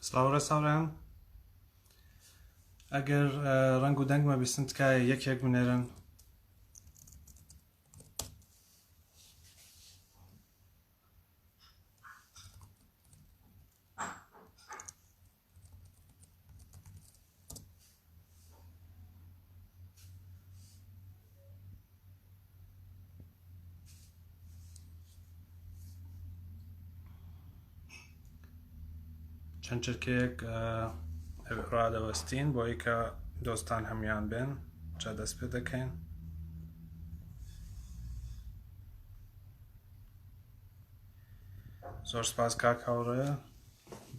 سلااوڕێ ساڕیان ئەگەر ڕنگ و دەنگمە بیستن تکایە یەکێک بنێرن چەند چرکەیەک ڕادەوەستین بۆی کە دۆستان هەمویان بێن جا دەست پێ دەکەین زۆر سپاس کاک هاوڕێ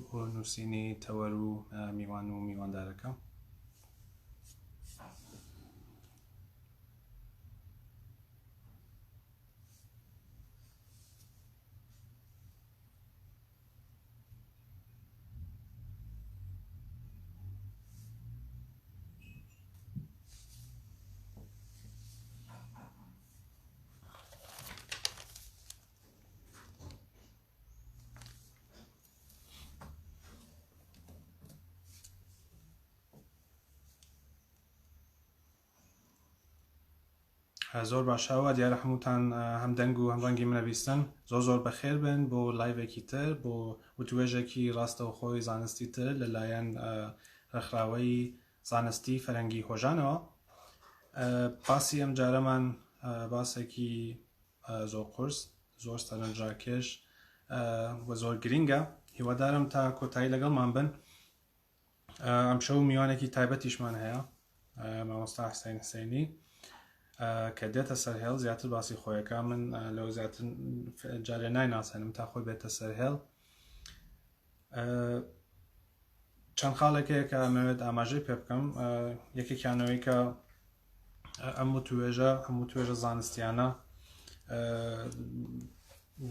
بۆ نووسینی تەوەر و میوان و میواندارەکە زۆر باشەوە دیارە هەمووتان هەم دەنگ و هەم ڕەنگی منە بیستن زۆر بەخێر بن بۆ لایڤێکی تر بۆ وتوێژێکی ڕاستەوخۆی زانستی تر لەلایەن ڕێکخراوەی زانستی فەرەنگی هۆژانەوە باسی ئەم جارەمان باسێکی زۆر قورس زۆر سەرنجڕاکێش و زۆر گرینگە هیوادارم تا کۆتایی لەگەڵمان بن ئەمشەو میوانێکی تایبەتیشمان هەیە مامۆستا حسین حسینی کە دێتە سەر هێڵ زیاتر باسی خۆیەکە من لەو زیاتر جارێ نایناسێنم تا خۆی بێتە سەر هێڵ چەند خاڵێکەیە کە ئەمەوێت ئاماژەی پێ بکەم یەکێکیانەوەی کە ئەم توێژە زانستیانە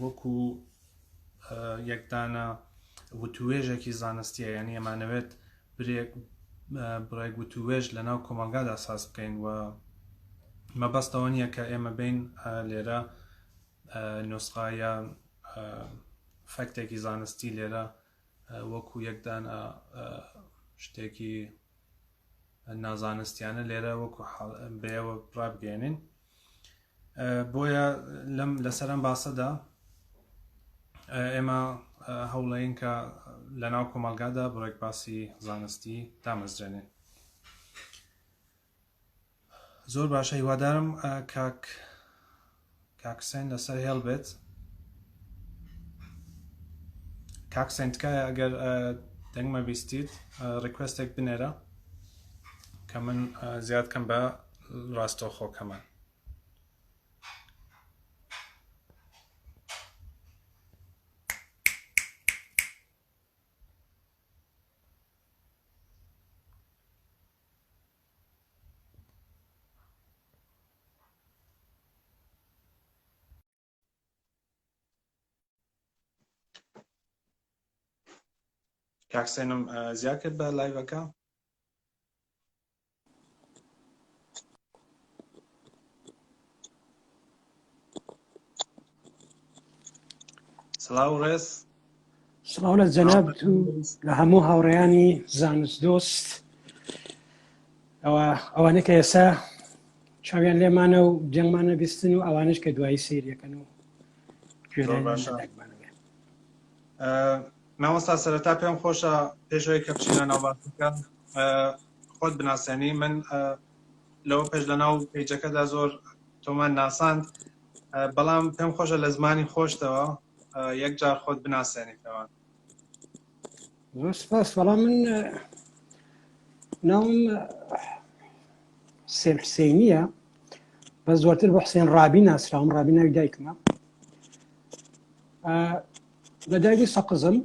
وەکو یەکدانە وتوێژێکی زانستیە یعنی ئەمانەوێت بڕێک وتوێژ لەناو کۆمەلگادا ساز بکەین و مەبەستەوە نییە کە ئێمە بین لێرە نوسخایە فەکتێکی زانستی لێرە وەکو یەکدان شتێکی نازانستیانە لێرە وەکو بێەوە ڕابگەێنین بۆیە لەسەر ئەم باسەدا ئێمە هەوڵەین کە لەناو کۆمەلگادا بڕێک باسی زانستی دامەزرێنین زۆر باشە هیوادارم کاکسێن لەسەر هێڵ بێت کاکسێن تکایە ئەگەر دەنگمە بیستیت ڕیکوێستێک بنێرە کە من زیاد کەم بە ڕاستەوخۆکەمان کاکسێنم زیاد کرد بە لایڤەکە سڵاو ڕێز سڵاو لە جەناب و لە هەموو هاوڕێیانی زانست دۆست ئەوانە کە ئێستا چاویان لێمانە و جەنگمانە بیستن و ئەوانش کە دوایی سیرەکەن و مامۆستا سەرەتا پێم خۆشە پێشەوەی کە بچینە ناوباسەکە خۆت بناسێنی من لەوە پێش لەناو پێیجەکەدا زۆر تۆمان ناساند بەڵام پێم خۆشە لە زمانی خۆشتەوە یەکجار خۆت بناسێنیتەوە زۆر سپاس بەڵام من ناوم حسێن حسێنیە بە زۆرتر بۆ حسێن ڕابی ناسراوم ڕابی ناوی دایکمە لە دایکی سەقزم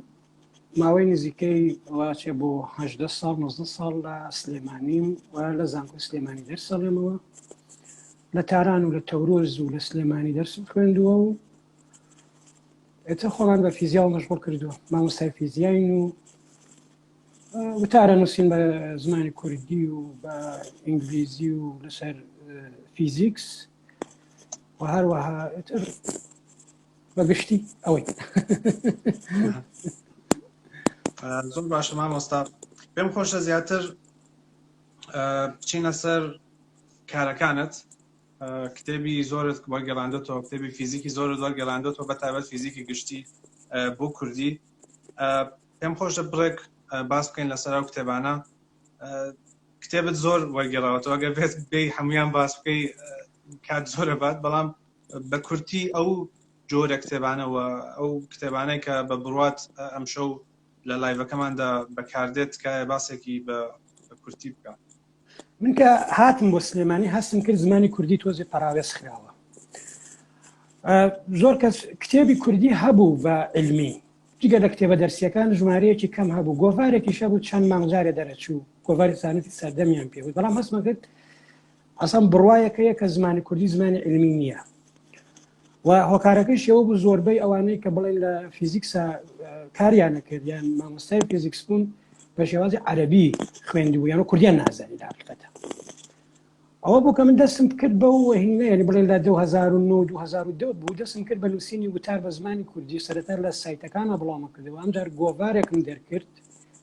ماوەی نزیکەی وڵاتێ بۆ 18 ساڵ 19 ساڵ لە سلێمانیم و لە زانکۆی سلێمانی دەرسەڵێمەوە لە تاران و لە تەورۆز و لە سلێمانی دەرسم خوێندووە و ئێتە خۆمان بە فیزیا و مەشغوڵ کردووە مامۆستای فیزیاین و وتارە نووسین بە زمانی کوردی و بە ئینگلیزی و لەسەر فیزیکس و هەروەها بە گشتی ئەوەی زۆر باشە مامۆستا پێم خۆشە زیاتر بچینە سەر کارەکانت کتێبی زۆرت وەرگەڕاندەتەوە کتێبی فیزیکی زۆرت وەرگەڕاندەتەوە بەتایبەت فیزیکی گشتی بۆ کوردی پێم خۆشە بڕێک باس بکەین لەسەر ئەو کتێبانە کتێبت زۆر وەرگێڕاوەتەوە ئەگەر بێت بێ هەمویان باس بکەی کات زۆرە بات بەڵام بە کورتی ئەو جۆرە کتێبانەوە ئەو کتێبانەی کە بە بڕوات ئەم شەو لە لایڤەکەماندا بەکاردێت کایە باسێکی بە کورتی بکە. من کە هاتم بۆ سلێمانی هەستم کرد زمانی کوردی تۆزێ پەراوێز خراوە. زۆر کەس کتێبی کوردی هەبوو بە علمی جگە لە کتێبە دەرسیەکان ژمارەیەکی کەم هەبوو گۆڤارێکی شەبوو چەند مانگجارێ دەرەچوو گۆڤاری زانستی سەردەمیان پێ بوو بەڵام هەستمە کرد ئەسان بڕوایەکەیە کە زمانی کوردی زمانی علمی نییە و هۆکارەکەی شێوە بوو زۆربەی ئەوانەی کە بڵێن لە فیزیکسا کاریانە کرد یان مامۆستای فیزیکس بوون بە شێوازی عەرەبی خوێندبوو یان کوردیان نازانی لە حقیقەتە ئەوە بوو کە من دەستم کرد بە وهینە یعنی بڵێن لە 2009 2010 بوو دەستم کرد بە نووسینی وتار بە زمانی کوردی سەرەتا لە سایتەکانە بڵاومە کردەوە ئەمجار گۆڤارێکم دەرکرد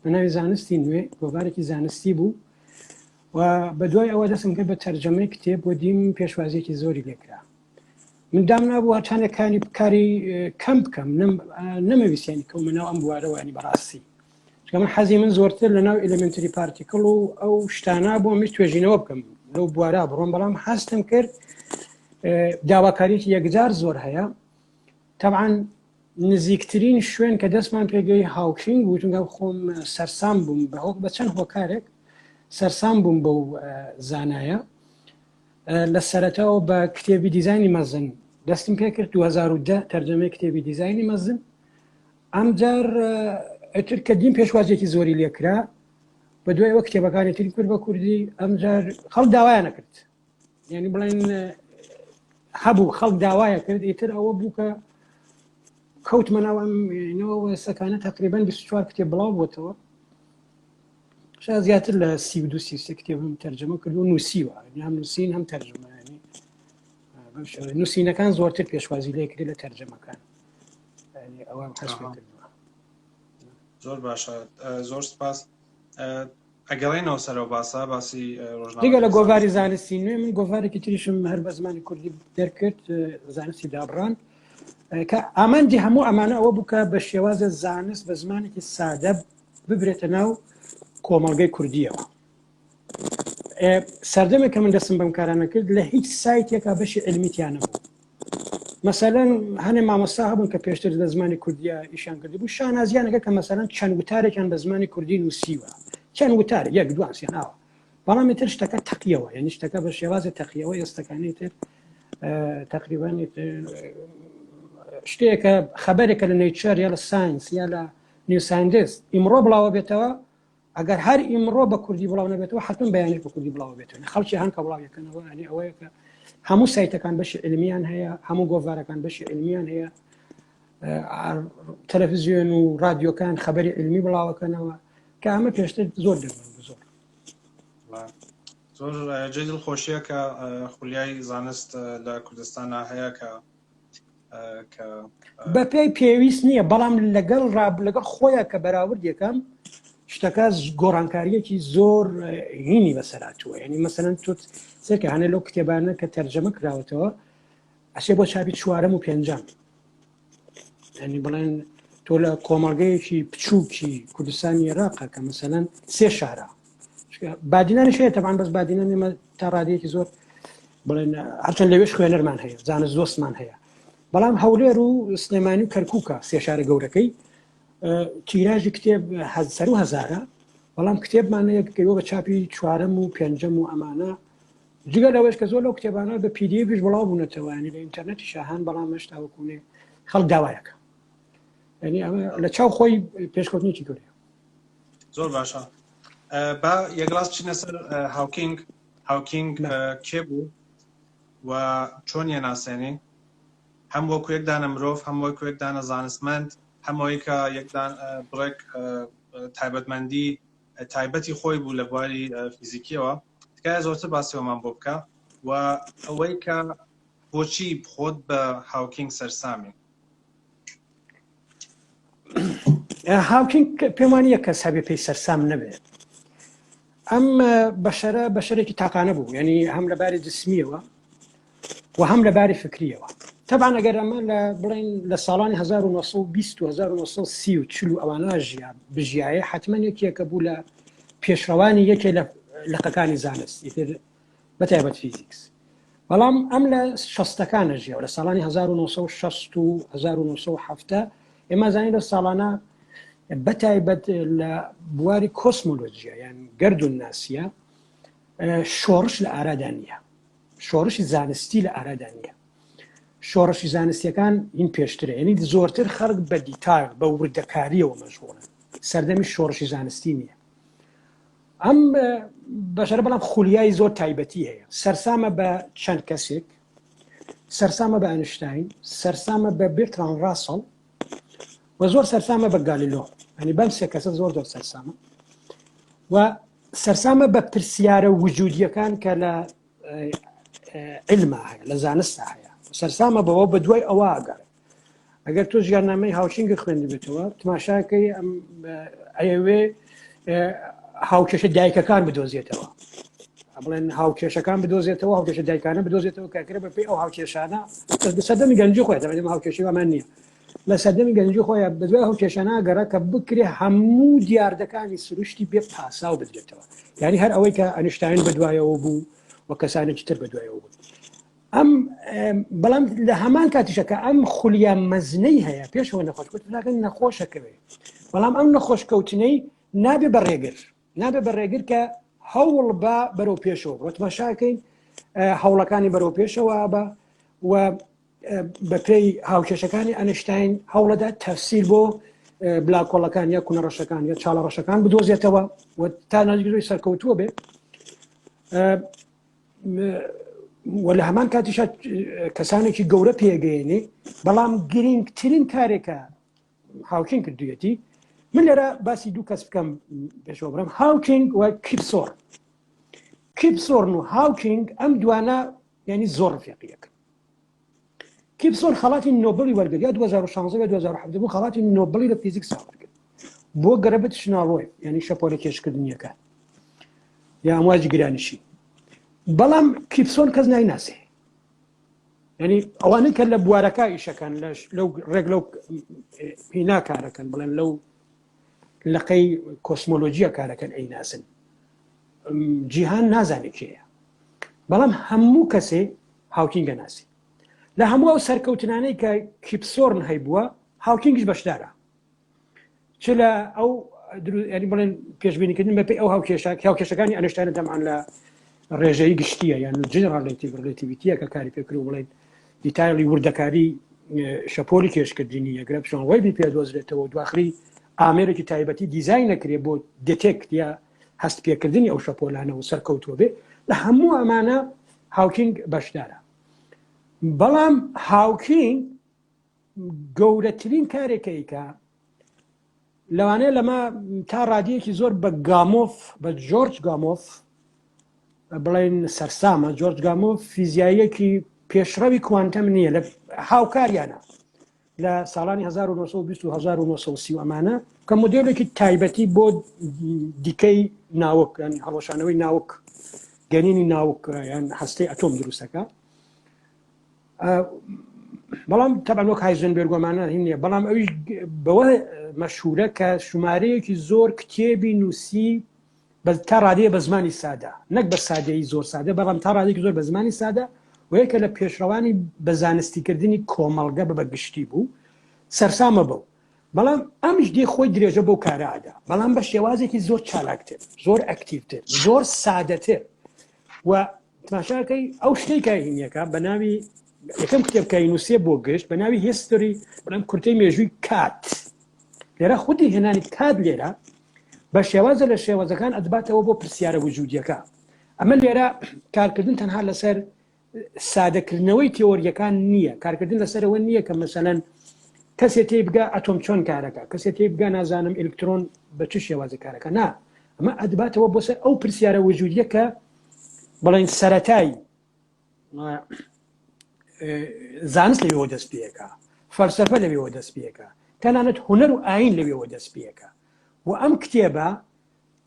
بە ناوی زانستی نوێ گۆڤارێکی زانستی بوو و بە دوای ئەوە دەستم کرد بە تەرجەمەی کتێب بۆ دیم پێشوازیەکی زۆری لێکرا من دام نابوو هەچانەکانی کاری کەم بکەم نەمەویستیانی کەومە ناو ئەم بوارەوەنی بەڕاستی من حەزی من زۆرتر لە ناو ئێلمنتری پارتیکڵ و ئەو شتانە بۆ می توێژینەوە بکەم لەو بوارە بڕۆم بەڵام هەستم کرد داواکاریی یەکجار زۆر هەیە طبعاً نزیکترین شوێن کە دەستمان پێگەی هاوکینگ و چونکە خۆم سەرسام بووم بە چەند هۆکارێک سەرسام بووم بەو زانایە لە سەرەتاوە بە کتێبی دیزایانی مەزن دەستم پێ کرد 2010 تەرجەمەی کتێبی دیزایانی مەزن ئەمجار ئەتر کە دیم پێشوازێکی زۆری لێکرا بە دوای ئەوە کتێبەکانی تری کرد بە کوردی ئەمجار خەڵک داوایانە کرد یعنی بڵێن هەبوو خەڵک داوایە کرد ئیتر ئەوە بوو کە کەوتمەناوەمەوە سەکانە تقریبان 24 کتێب بڵاو بووتەوە شاید زیاتر لە 32 کتێبم تەرجەمە کرد و نووسیوە هەم نووسین هەم تەرجەمەیانی نووسینەکان زۆرتر پێشوازی لێ کرد لە تەرجەمەکان ئەوە حەز کردووە. زۆر باشە زۆر سپاس ئەگەڵێنەوە سەرەوە باسا باسی دیگە لە گۆڤاری زانستی نوێ من گۆڤارێکی تریشم هەر بە زمانی کوردی دەرکرد زانستی دابڕان کە ئامانجی هەموو ئەمانە ئەوە بووکە بە شێوازە زانست بە زمانێکی سادە ببرێتە ناو کۆمەڵگەی کوردیەوە سەردەمێک کە من دەستم بەم کارانە کرد لە هیچ سایتێکا بەشی علمیتیانە بوو مەسەلەن هەنێ مامۆستا هەبوون کە پێشتر لە زمانی کوردیە ئیشان کردی بوو شانازیانەکە کە مەسەلەن چەند وتارێکیان بە زمانی کوردی نووسیوە چەند وتار یەک دوانسیان ئاوە بەڵام تر شتەکە تەقیەوە یعنی شتەکە بە شێوازی تەقیەوە ئێستەکانی تر تقریبا شتێکە خەبەرێکە لە نیچەر یا لە ساینس یا لە نیوساندس ئیمڕۆ بڵاوە بێتەوە ئەگەر هەر ئیمڕۆ بە کوردی بڵاو نەبێتەوە حتمما بەیانی بە کوردی بڵاو بێتەوە خەڵکی هەن کە بڵاویەکەنەوە ئەنی ئەوەیە کە هەموو سایتەکان بەشی علمیان هەیە هەموو گۆڤارەکان بەشی علمیان هەیە تەلەڤیزیۆن و رادیۆکان خەبەری علمی بڵاوەکەنەوە کە ئەمە پێشتر زۆر دەبن زۆر جێ دڵخۆشیە کە خولیای زانست لە کوردستانە هەیە کە بە پێی پێویست نییە بەڵام لەگەڵ خۆیان کە بەراورد یەکەم شتەکە گۆڕانکاریەکی زۆر هینی بەسەراتوە یعنی مەسەلەن تۆ سێکە هەنێ لەو کتێبانە کە تەرجەمە کراوەتەوە ئەسێ بۆ چاپی چوارەم و پێنجەم ینی بڵێن تۆ لە کۆمەڵگەیەکی بچووکی کوردستانی عێراقە کە مەسەلەن سێ شارە بادینانی شەیە تەبان بەس بادینان ئێمە تا ڕادەیەکی زۆر بڵێن هەرچەند لەوێش خوێنەرمان هەیە زانست دۆستمان هەیە بەڵام هەولێر و سلێمانی و کەرکووکە سێ شارە گەورەکەی تیراژی کتێب سەر و هەزارە بەڵام کتێبمانەیە کەوە بە چاپی چوارەم و پێنجەم و ئەمانە جگە لەوەش کە زۆر لەو کتێبانە بە پدیفش بڵاو بوونەتەوەانی لە ئینتەرنێتی شاهان بەڵام هەشتاوەکوونێ خەڵک داوایەکە ینی ئەمە لە چاو خۆی پێشکەوتنیی کردی زۆر باشە با یەکڕاست بچینە سەر هاوکینگ کێ بوو و چۆن یەناسێنی هەم وەکو یەکدانە مرۆڤ هەم وەکو یەکدانە زانستمەند هەمەوەی کە یەکدان بڕێک تایبەتمەندی تایبەتی خۆی بوو لە بواری فیزیکیەوە تکایە زۆرتر باسیەوەمان بۆ بکە و ئەوەی کە بۆچی خۆت بە هاوکینگ سەرسامی هاوکینگ پێم وانییە کەس هەبێ پێی سەرسام نەبێت. ئەم بەشەرێکی تاقانە بوو، یعنی هەم لەباری جسمیەوە و هەم لەباری فکریەوە. طبعا ئەگەر ئەمە بڵێن لە ساڵانی 1920 و 1930 ئەوانە بژایە حتمما یەکێکە بوو لە پێشڕەوانی یەکێ لە لەقەکانی زانست بەتایبەت فیزیکس. بەڵام ئەم لە شەستەکانە ژیاوە، لە ساڵانی 1960 و 1970 ئێمە زانین لە ساڵانە بەتایبەت لە بواری کۆسمۆلۆژیا یان گەردون ناسیە شۆڕش لە ئارادا نیە، شۆڕشی زانستی لە ئارادا نیە. شۆڕشی زانستیەکان هین پێشترە، یعنی زۆرتر خەڵک بە دیتایل بە وردەکاریەوە مەشغوڵن، سەردەمی شۆڕشی زانستی نییە. ئەم بەشەرە بەڵام خولیای زۆر تایبەتی هەیە، سەرسامە بە چەند کەسێک، سەرسامە بە ئەینشتاین، سەرسامە بە بێرتران راسڵ و زۆر سەرسامە بە گالیلۆ، ئەنی بەم سێ کەسە زۆر سەرسامە و سەرسامە بە پرسیارە وجودیەکان کە لە علما هەیە، لە زانستە هەیە، سەرسامە بەوە بە دوای ئەوە ئەگەڕێ. ئەگەر تۆ ژیاننامەی هاوکینگ خوێندی بێتەوە تماشاکەی ئەوێ هاوکێشە دایکەکان بدۆزیێتەوە، بڵێن هاوکێشەکان بدۆزێتەوە، هاوکێشە دایکانە بدۆزێتەوە کاکرە بەپێی ئەو هاوکێشانە سەردەمی گەنجی خۆی دەبێت هاوکێشی ئەمان نییە، لە سەردەمی گەنجی خۆیان بەدوای هاوکێشانە گەڕە کە بکرێ هەموو دیاردەکانی سروشتی بێ پاسا و بدرێتەوە، یعنی هەر ئەوەی کە ئەینشتاین بەدوایەوە بوو و کەسانێکی تر بەدوایەوە بوو. ئەم بەڵام لە هەمان کاتیشەکە ئەم خولیە مەزنەی هەیە پێشەوە نەخۆشکەوتن نەخۆشەکەوێ، بەڵام ئەم نەخۆشکەوتنەی نابێ بەڕێگر کە هەوڵ بە بەرەو پێشەوە وتماشاکەین هەوڵەکانی بەرەو پێشەوە بە و بەپێی هاوکێشەکانی ئەینشتاین هەوڵەدا تەفسیر بۆ بلاکۆڵەکان یا کوونەڕەشەکان یا چاڵەڕەشەکان بدۆزێتەوە و تا نزیکەوەی سەرکەوتووە بێ. و لە هەمان کاتیشە کەسانێکی گەورە پێگەێنێ، بەڵام گرنگترین کارێکە هاوکینگ کردوێتی. من لێرە باسی دوو کەس بکەم پێشەوە بڕم، هاوکینگ و کیپسۆر. کیپسۆرن و هاوکینگ ئەم دوانە یعنی زۆر ڕفیقیەکە. کیپسۆر خەڵاتی نۆبڵی وەرگرت، یا 2016 یا 2017 بوو خەڵاتی نۆبڵی لە فیزیکس وەرگرت بۆ گرافیتیشنەڵۆی، یعنی شەپۆلە کێشکردنیەکان یا ئەمواجی گرانشی. بەڵام کیپسۆن کەس نایناسێ، یعنی ئەوانەی کە لە بوارەکە ئیشەکان لەو ڕێک لەو هینا کارەکەن، بڵێن لەو لەقەی کۆسمۆلۆژیە کارەکەن ئەیناسن، جیهان نازانێت کێیە، بەڵام هەموو کەسێ هاوکینگە ناسی. لە هەموو ئەو سەرکەوتنانەی کە کیپسۆرن هەیبووە هاوکینگش بەشدارە، چ لە ئەو ینی بڵێن پێشبینیکردن بەپێی ئەو هاوکێشەکانی ئەینشتاین دەمان لە ڕێژەی گشتیە یان جنرال ریلیتیڤیتیە کە کاری پێکرد و بڵێن دیتایلی وردەکاری شەپۆلی کێشکردنی یەگرە چۆن وەیبی پێدۆزرێتەوە و دواخری ئامێرێکی تایبەتی دیزاین نەکرێ بۆ دێتێکت یا هەست پێکردنی ئەو شەپۆلانە و سەرکەوتووە بێ، لە هەموو ئەمانە هاوکینگ بەشدارە. بەڵام هاوکینگ گەورەترین کارێکەیکە لەوانەیە لەمە تا ڕادیەکی زۆر بە گامۆف، بە جۆرج گامۆف بڵێن سەرسامە. جۆرج گامۆف فیزیاییەکی پێشڕەوی کوانتەم نییە، لە هاوکاریانە لە ساڵانی 1920 و 1930 ئەمانە کە مۆدێلێکی تایبەتی بۆ دیکەی ناوک یان هەڵۆشانەوەی ناوک، گەنینی ناوک یان هەستەی ئەتۆم دروستەکە. بەڵام تەبەن وەک هایزنبێرگۆمانە هین نییە، بەڵام ئەویش بەوە مەشهورە کە شمارەیەکی زۆر کتێبی نووسی تا ڕادەیە بە زمانی سادە، نەک بە سادەی زۆر سادە، بەڵام تا ڕادێکی زۆر بە زمانی سادە و یەکە لە پێشڕەوانی بە زانستیکردنی کۆمەڵگە بە گشتی بوو، سەرسامە بوو. بەڵام ئەمیش دێ خۆی درێژە بەو کارەدا، بەڵام بە شێوازێکی زۆر چالاکتر، زۆر ئەکتیڤتر، زۆر سادەتر. و تماشاکەی ئەو شتێکە هینیەکە بە ناوی یەکەم کتێبکەی نووسێ بۆ گشت بە ناوی هیستۆری بەڵام کورتەی مێژووی کات. لێرە خودی هێنانی کات لێرە بە شێوازە لە شێوازەکان ئەدباتەوە بۆ پرسیارە وجودیەکە. ئەمە لێرە کارکردن تەنها لەسەر سادەکردنەوەی تێۆریەکان نییە، کارکردن لەسەرەوە نییە کە مەسەلەن کەسێ تێ بگە ئەتۆم چۆن کارەکە، کەسێ تێ بگە نازانم ئلکترۆن بە چ شێوازە کارەکە، نا، ئەمە ئەدباتەوە بۆ سەر ئەو پرسیارە وجودیە کە بڵێن سەرەتایی زانست لەوێەوە دەست پێەکە، فەلسەفە لەوێەوە دەست پێەکە، تەنانەت هوەر و ئاین لەوێەوە دەست پێەکە و ئەم کتێبە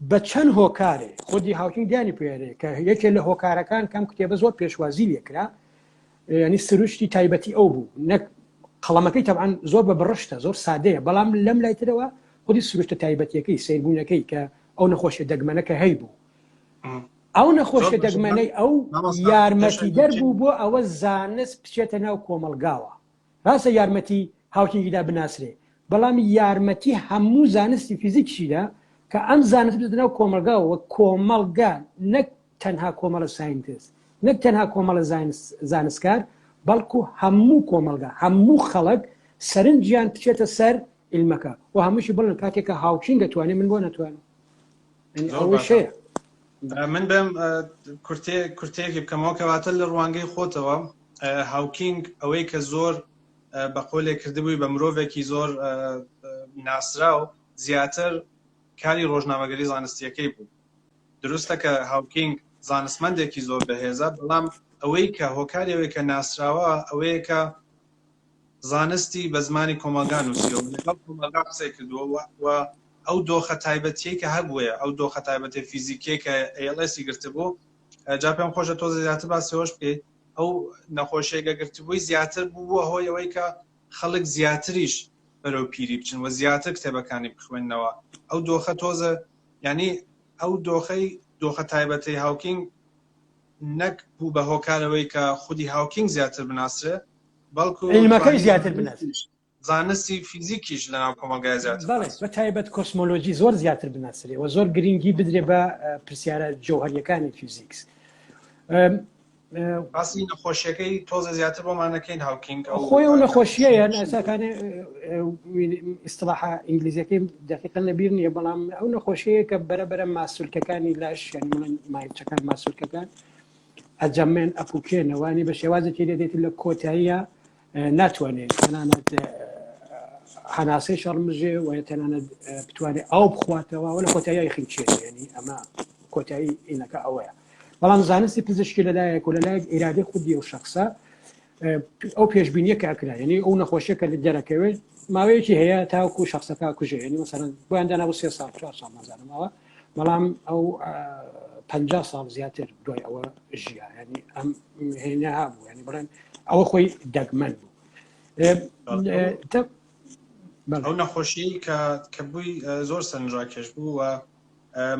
بە چەند هۆکارێ خودی هاوکینگ دیانی پێێ کە یەکێ لە هۆکارەکان کەم کتێبە زۆر پێشوازی لێکرا ینی سروشتی تایبەتی ئەو بوو نەک قەڵەمەکەی تەبعاً زۆر بە بڕشتە زۆر سادەیە بەڵام لەم لایترەوە خودی سروشتە تایبەتیەکەی سیربوونەکەی کە ئەو نەخۆشیە دەگمەنەکە هەی بوو ئەو نەخۆشیە دەگمەنەی ئەو یارمەتی دەربوو بۆ ئەوە زانست بچێتە ناو کۆمەلگاوە ڕاستە یارمەتی هاوکینگیدا بناسرێ بەڵام یارمەتی هەموو زانستی فیزیکشیدا کە ئەم زانست بێتە ناو کۆمەلگاوە کۆمەلگا نەک تەنها کۆمەڵە ساینتست نەک تەنها کۆمەڵە زانستکار بەڵکو هەموو کۆمەلگا هەموو خەڵک سەرنجیان بچێتە سەر علمەکە و هەمووشی بڵن کاتێککە هاوکینگ دەتوانێت من بۆ ناتوانم ئەوە شەیە من بێم کورتەیەکی بکەمەوە کەواتە لە ڕوانگەی خۆتەوە هاوکینگ ئەوەی کە زۆر بە قۆلێک کردبووی بە مرۆڤێکی زۆر ناسرا و زیاتر کاری ڕۆژنامەگەری زانستیەکەی بوو دروستە کە هاوکینگ زانستمەندێکی زۆر بەهێزە بەڵام ئەوەی کە هۆکاریەوەی کە ناسراوە ئەوەیە کە زانستی بە زمانی کۆمەلگا نووسیەوە لەگەڵ کۆمەلگا قسەی کردووە و ئەو دۆخە تایبەتیەی کە هەبووە ئەو دۆخە تایبەتی فیزیکی کە ئێڵسی گرتبوو جا پێم خۆشە تۆ زیاتر باسیەوەش بکەیت ئەو نەخۆشیێگە گرتبووی زیاتر بووە هۆی ئەوەی کە خەڵک زیاتریش بەرەو پیری بچن و زیاتر کتێبەکانی بخوێننەوە ئەو دۆخە تۆزە ینی ئەو دۆخە تایبەتی هاوکینگ نەک بوو بە هۆکارەوەی کە خودی هاوکینگ زیاتر بناسرێ بەڵکو علمەکەی زیاتر بناسرێ زانستی فیزیکیش لەناو کۆمەلگای زیاتر بە تایبەت کۆسمۆلۆژی زۆر زیاتر بناسرێ و زۆر گرنگی بدرێ بە پرسیارە جەوهەریەکانی فیزیکس باسی نەخۆشیەکەی تۆزە زیاتر بۆمانەکەین هاوکینگ خۆی و نەخۆشیەیە ئەساکانێ ئیستلاحە ئینگلیزیەکەی دقیقا لەبیر نییە بەڵام ئەو نەخۆشیەیە کە بەرەبەرە ماسوولکەکانی لاش مایچەکان ماسوولکەکان ئەجەمێن ئەپوکێنەوانی بە شێوازێکی لێدێت لە کۆتاییە ناتوانێت تەنانەت هەناسەی شەڕمژێ و تەنانەت بتوانێت ئەو بخواتەوە و لە کۆتایی خینچێت ینی ئەمە کۆتایی ئینەکە ئەوەیە بەڵام زانستی پزیشکی لەلایەک و لەلایەک ئیرادەی خودی و شخصە ئەو پێشبینیە کە ئەکرا ینی ئەو نەخۆشیەکە لە دەرەکەوێت ماوەیەکی هەیە تاوەکو شخصەکە کوژێ ینی مەسەرەن بۆیان داناوە 3 ساڵ 4 ساڵ نازانمەوە بەڵام ئەو 50 ساڵ زیاتر دوای ئەوە ژیا ینی ئەم هێنە هابوو ینی بڵێن ئەوە خۆی دەگمەن بوو ئەو نەخۆشی کە بووی زۆر سەرنجڕاکێش بوو و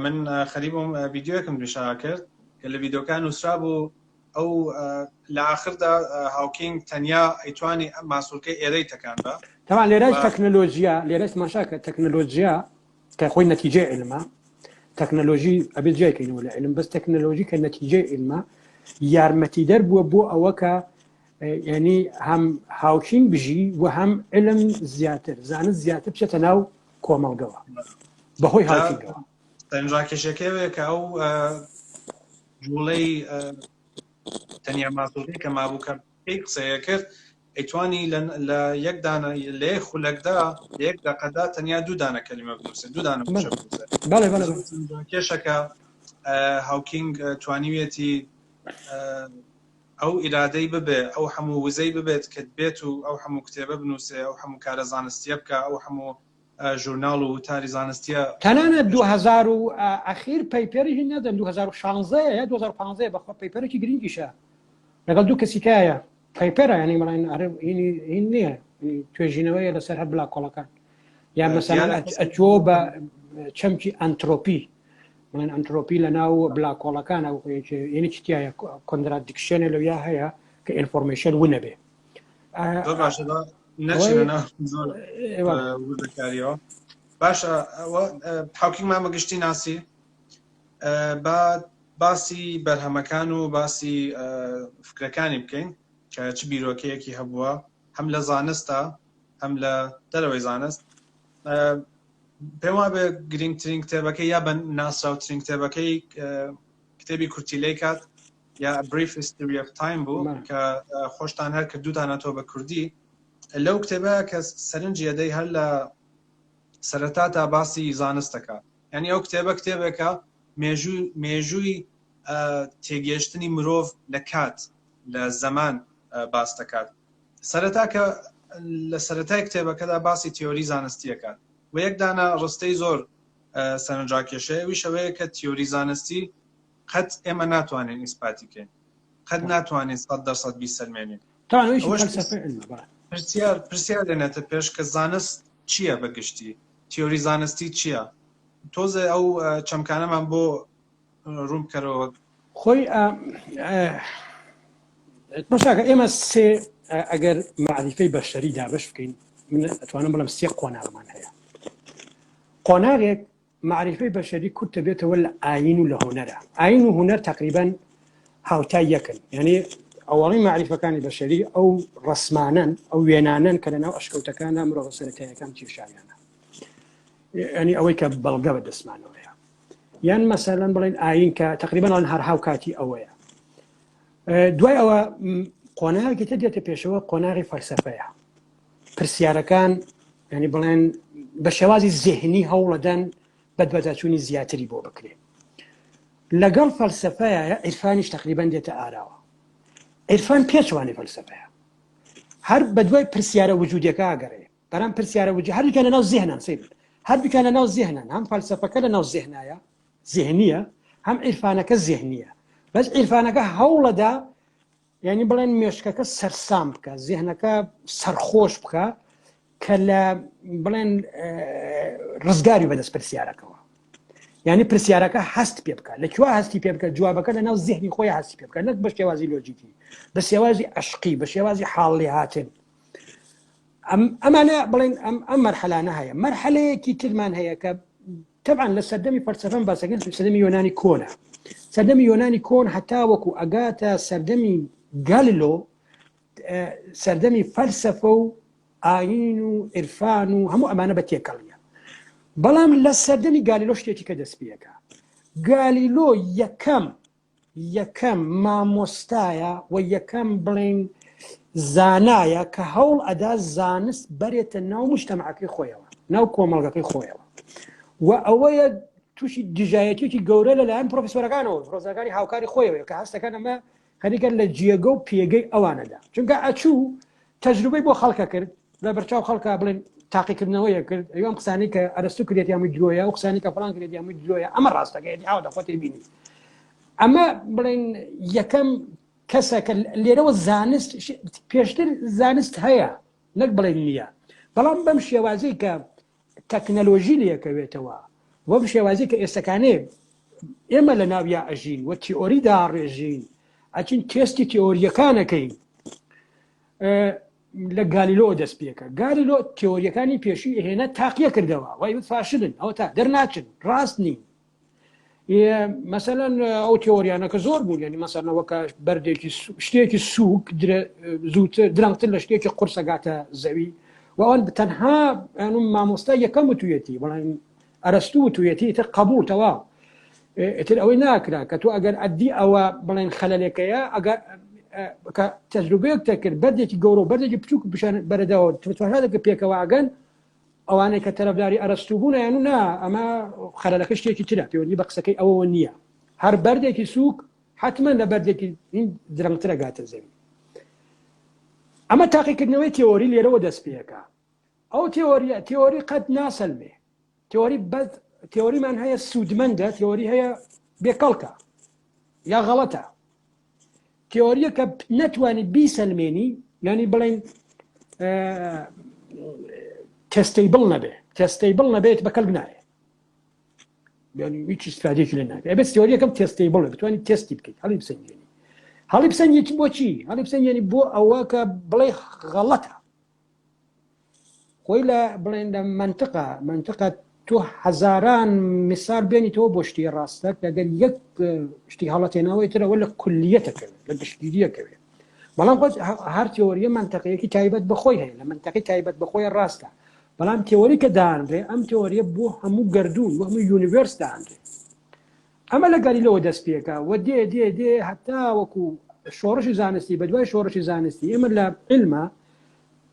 من خەریبم ڤیدیۆیەکم دوشا کرد کە لە ڤیدیۆکان نووسرا بوو ئەو لە ئاخردا هاوکینگ تەنیا ئەیتوانی ماسوولکەی ئێرەی تەکان بە تەمان لێرای تەکنۆلۆژیا لێرەی ماشاکە تەکنۆلۆژیا کە خۆی نەتیجەی علمە تەکنۆلۆژی ئەبێت جایکەینەوە لە علم بەس تەکنۆلۆژی کە نەتیجەی علمە یارمەتی دەربووە بۆ ئەوە کە ینی هەم هاوکینگ بژی و هەم علم زیاتر زانست زیاتر بچێتە ناو کۆمەڵگەوە بەهۆی هاوکینگەوە تەنجڕاکێشەکەوێ کە ئەو جوڵەی تەنیا ماسوولکەی کە مابوو کە پێی قسەیە کرد ئەیتوانی لە یەک دانە لە یەک خولەکدا لە یەک دەقەدا تەنیا 2 دانە کەلیمە بنووسێت 2 دانە کێشەکە هاوکینگ توانیوێتی ئەو ئیرادەی ببێ ئەو هەموو وزەی ببێت کە بێت و ئەو هەموو کتێبە بنووسێ ئەو هەموو کارە زانستیە بکە ئەو هەموو ژورناڵ و وتاری زانستیە تەنانەت 2000 و ئەخیر پەیپەری نەدەن 2016 یا 2015 بەخوا پەیپەرێکی گرنگیشە لەگەڵ 2 کەسیکایە پەیپەرە ینی بەڵێن هین نییە توێژینەوەیە لەسەر هەر بلاکۆڵەکان یان مەسەلەن ئەچۆ بە چەمکی ئەنترۆپی من ئەنترۆپی لە ناو بلاکۆڵەکان ئەو ینی چتیایە کۆنترادیکشنە لەویا هەیە کە ئینفۆرمێشن ونە بێ باشە هاوکینگ مامەگشتی ناسی با باسی بەرهەمەکان و باسی فکرەکانی بکەین کە چ بیرۆکەیەکی هەبووە هەم لە زانستە هەم لە دەرەوەی زانست پێم وابێ گرنگترین کتێبەکەی یا بە ناسراوترین کتێبەکەی کتێبی کورتیلەی کات یا Brief History of Time بوو کە خۆشتان هەر کردوتانەتەوە بە کوردی لەو کتێبەیە کە سەرنجی ئەدەی هەر لە سەرەتا تا باسی زانستەکە یعنی ئەو کتێبە کتێبێکە مێژووی تێگەشتنی مرۆڤ لە کات لە زەمان باس دەکات سەرەتا کە لە سەرەتای کتێبەکەدا باسی تیۆری زانستیەکات و یەک دانە ڕستەی زۆر سەرنجاکێشەیە وی شەوەیە کە تیۆری زانستی قەت ئێمە ناتوانین ئیسپاتی بکەین قەت ناتوانین 100% بیسەلمێنین پرسیار لێنێتە پێش کە زانست چییە بەگشتی تیۆری زانستی چییە تۆزە ئەو چەمکانەمان بۆ ڕوون بکەرەوە خۆی باشاکە ئێمە سێ ئەگەر معریفەی بەشەری دابش بکەین من ئەتوانم بڵم سێ قۆناغمان هەیە قۆناغێک معریفەی بەشەری کورتە بێتەوە لە ئاین و لە هونەرە ئاین و هونەر تقریبا هاوتای یەکن یعنی ئەوڵی معریفەکانی بەشەری ئەو ڕسمانن ئەو وێنانن کە لەناو ئەشکەوتەکانە مرۆڤ سەرەتاییەکان کێشاریانە ینی ئەوەی کە بەڵگە بە دەستمانەوەیە یان مەسەلەن بڵێن ئاین کە تقریبا هەر هاوکاتی ئەوەیە دوای ئەوە قۆناغێکی تر دێتە پێشەوە قۆناغی فەلسەفەیە پرسیارەکان ینی بڵێن بە شێوازی زێهنی هەوڵەدەن بەدوەتاچوونی زیاتری بۆ بکرێ لەگەڵ فەلسەفەیە عیرفانیش تقریبا دێتە ئاراوە عیرفان پێچوانی فەلسەفەیە هەر بەدوای پرسیارە وجودیەکە ئاگەڕێ بەرام پرسیارە وجود هەردووکیان لەناو زێهنن سیر هەردووکیان لەناو زێهنن هەم فەلسەفەکە لەناو زێهنایە زێهنیە هەم عیرفانەکە زێهنیە بەس عیرفانەکە هەوڵەدا یعنی بڵێن مێشکەکە سەرسام بکە زێهنەکە سەرخۆش بکە کە لە بڵێن ڕزگاری بەدەست پرسیارەکەەوە یعنی پرسیارەکە هەست پێ بکە لەکوێ هەستی پێ بکە جوابەکە لەناو زێهنی خۆی هەستی پێ بکە نەک بە شێوازی لۆجیکی بە شێوازی عشقی بە شێوازی حاڵی هاتن ئەمانە بڵێن ئەم مەرحەلانە هەیە مەرحەلەیەکی ترمان هەیە کە طبعا لە سەردەمی فەلسەفەم باسەکەن سەردەمی یۆنانی کۆنە سەردەمی یۆنانی کۆن هەتا وەکو ئەگاتە سەردەمی گالیلۆ سەردەمی فەلسەفە و ئاین و عیرفان و هەموو ئەمانە بە تێکەڵیە بەڵام لە سەردەمی گالیلۆ شتێکی کە دەست پێەکە گالیلۆ یەکەم مامۆستایە و یەکەم بڵێن زانایە کە هەوڵ ئەدا زانست بەرێتە ناو مجتەمەعەکەی خۆیەوە ناو کۆمەڵگەکەی خۆیەوە و ئەوەیە تووشی دژایەتێکی گەورە لەلایەن پرۆفیسۆرەکانەوە پرۆفیسۆرەکانی هاوکاری خۆیەوە کە هەستەکان ئەمە خەریکە لە جیێگە و پێگەی ئەوانەدا چونکە ئەچوو تەجروبەی بۆ خەڵکە کرد لە بەرچاو خەڵکە بڵێن تاقیکردنەوەیە کرد ئەوام قسانی کە ئەرستو کرێت یامی درۆیە و قسانی کە فڵان کرێت یامی درۆیە ئەمە ڕاستەکەی ئاوا دەخۆتی بینی ئەمە بڵێن یەکەم کەسە کە لێرەوە زانست پێشتر زانست هەیە نەک بڵێن نییە بەڵام بەم شێوازەی کە تەکنەلۆژی لەکەوێتەوە وەم شێوازی کە ئێستەکانێ ئێمە لە ناویا ئەژین و تیۆریدا ڕێژین ئەچین تێستی تیۆریەکانەکەین لە گالیلۆ دەست پێکە گالیلۆ تیۆریەکانی پێشی هێنە تاقیە کردەوە وای فاشلن ئەو تا دەرناچن ڕاست نین مەسەلەن ئەو تیۆریانەکە زۆر بوو یعنی مەسەلەوەکە بەردێکی شتێکی سووک زووتر درەنگتر لە شتێکی قورسەگاتە زەوی و ئەوان تەنها مامۆستا یەکەم وتویەتی بەڵام ئەرستو وتویەتی تر قبول تەواو ئتر ئەوەی ناکرا کە تۆ ئەگەر ئەدی ئەوە بڵێن خەلەلێکەیە ئەگەر تەجروبەیەک تەکرد بەردێکی گەورە و بەردێکی بچووک بشان بەرەداوە توانێت پێکەوە ئەگەن ئەوانەی کە تەرەفداری ئەرستو بوون یان نا ئەمە خەلەلەکە شتێکی ترە پەیوەندی بە قسەکەی ئەوەوە نییە هەر بەردێکی سووک حتمما لە بەردێکی درەنگترە گاتە زەوی ئەمە تاقیکردنەوەی تیۆری لێرەوە دەست پێەکە ئەو تیۆری قەت ناسەلمێ تیۆری بەد تیۆریمان هەیە سوودمەندە تیۆری هەیە بێکەڵکە یا غەڵەتە تیۆریە کە نەتوانێت بیسەلمێنی ینی بڵێن تێستەیبڵ نەبێت بەکەڵک نایە هیچ استفادەیەکی لێ ناکرێت ئەبێت تیۆریەکەم تێستەیبڵ بتوانیت تێستی بکەیت هەڵی بسەنجێنی هەڵی بسەنجێتی بۆچی هەڵی بسەنجێنی بۆ ئەوە کە بڵێ غەڵەتە خۆی لە بڵێن لە منطقە تۆ هەزاران مثال بێنیتەوە بۆ شتی ڕاستە لەگەر یەک شتی هەڵەتێنەوەی ترەوە لە کولیەتەکەوێت لە گشتگیریەکەوێت بەڵام هەر تیۆریە منطقەیەکی تایبەت بەخۆی هەیە لە منطقی تایبەت بەخۆی ڕاستە بەڵام تیۆری کە دانرێ ئەم تیۆریە بۆ هەموو گردون و هەموو یونیڤرس دانرێ ئەمە لە گالیلۆ دەست پێکە و دێ هەتا وەکو شۆڕشی زانستی بەدوای شۆڕشی زانستی ئێمە لە علمە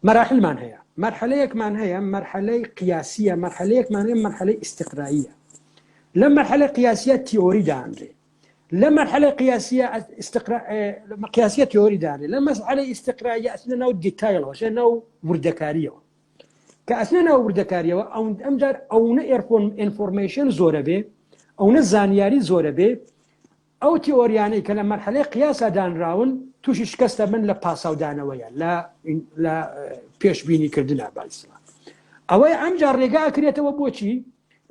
مەراحلمان هەیە مرحلەیەکمان هەیە مرحلەی قیاسیە مرحلەیەکمان هەیە مرحلەی ئیستقرائیە لەم مرحلەی قیاسیە تیۆری دانرێ لما مرحلة قياسية تيوري داري لما مرحلة استقرائية أثناء ناو ديتايل وشان ناو وردكارية كأثناء ناو وردكارية أو أمجار أو نيرفون إنفورميشن زورة به أو نزانياري زورة به أو تيورياني كلام مرحلة قياسة دان راون توش شكست من لا باساو دانويا لا بيش بيني كردنا بالسلا أو أمجار رجاء كريته وبوشي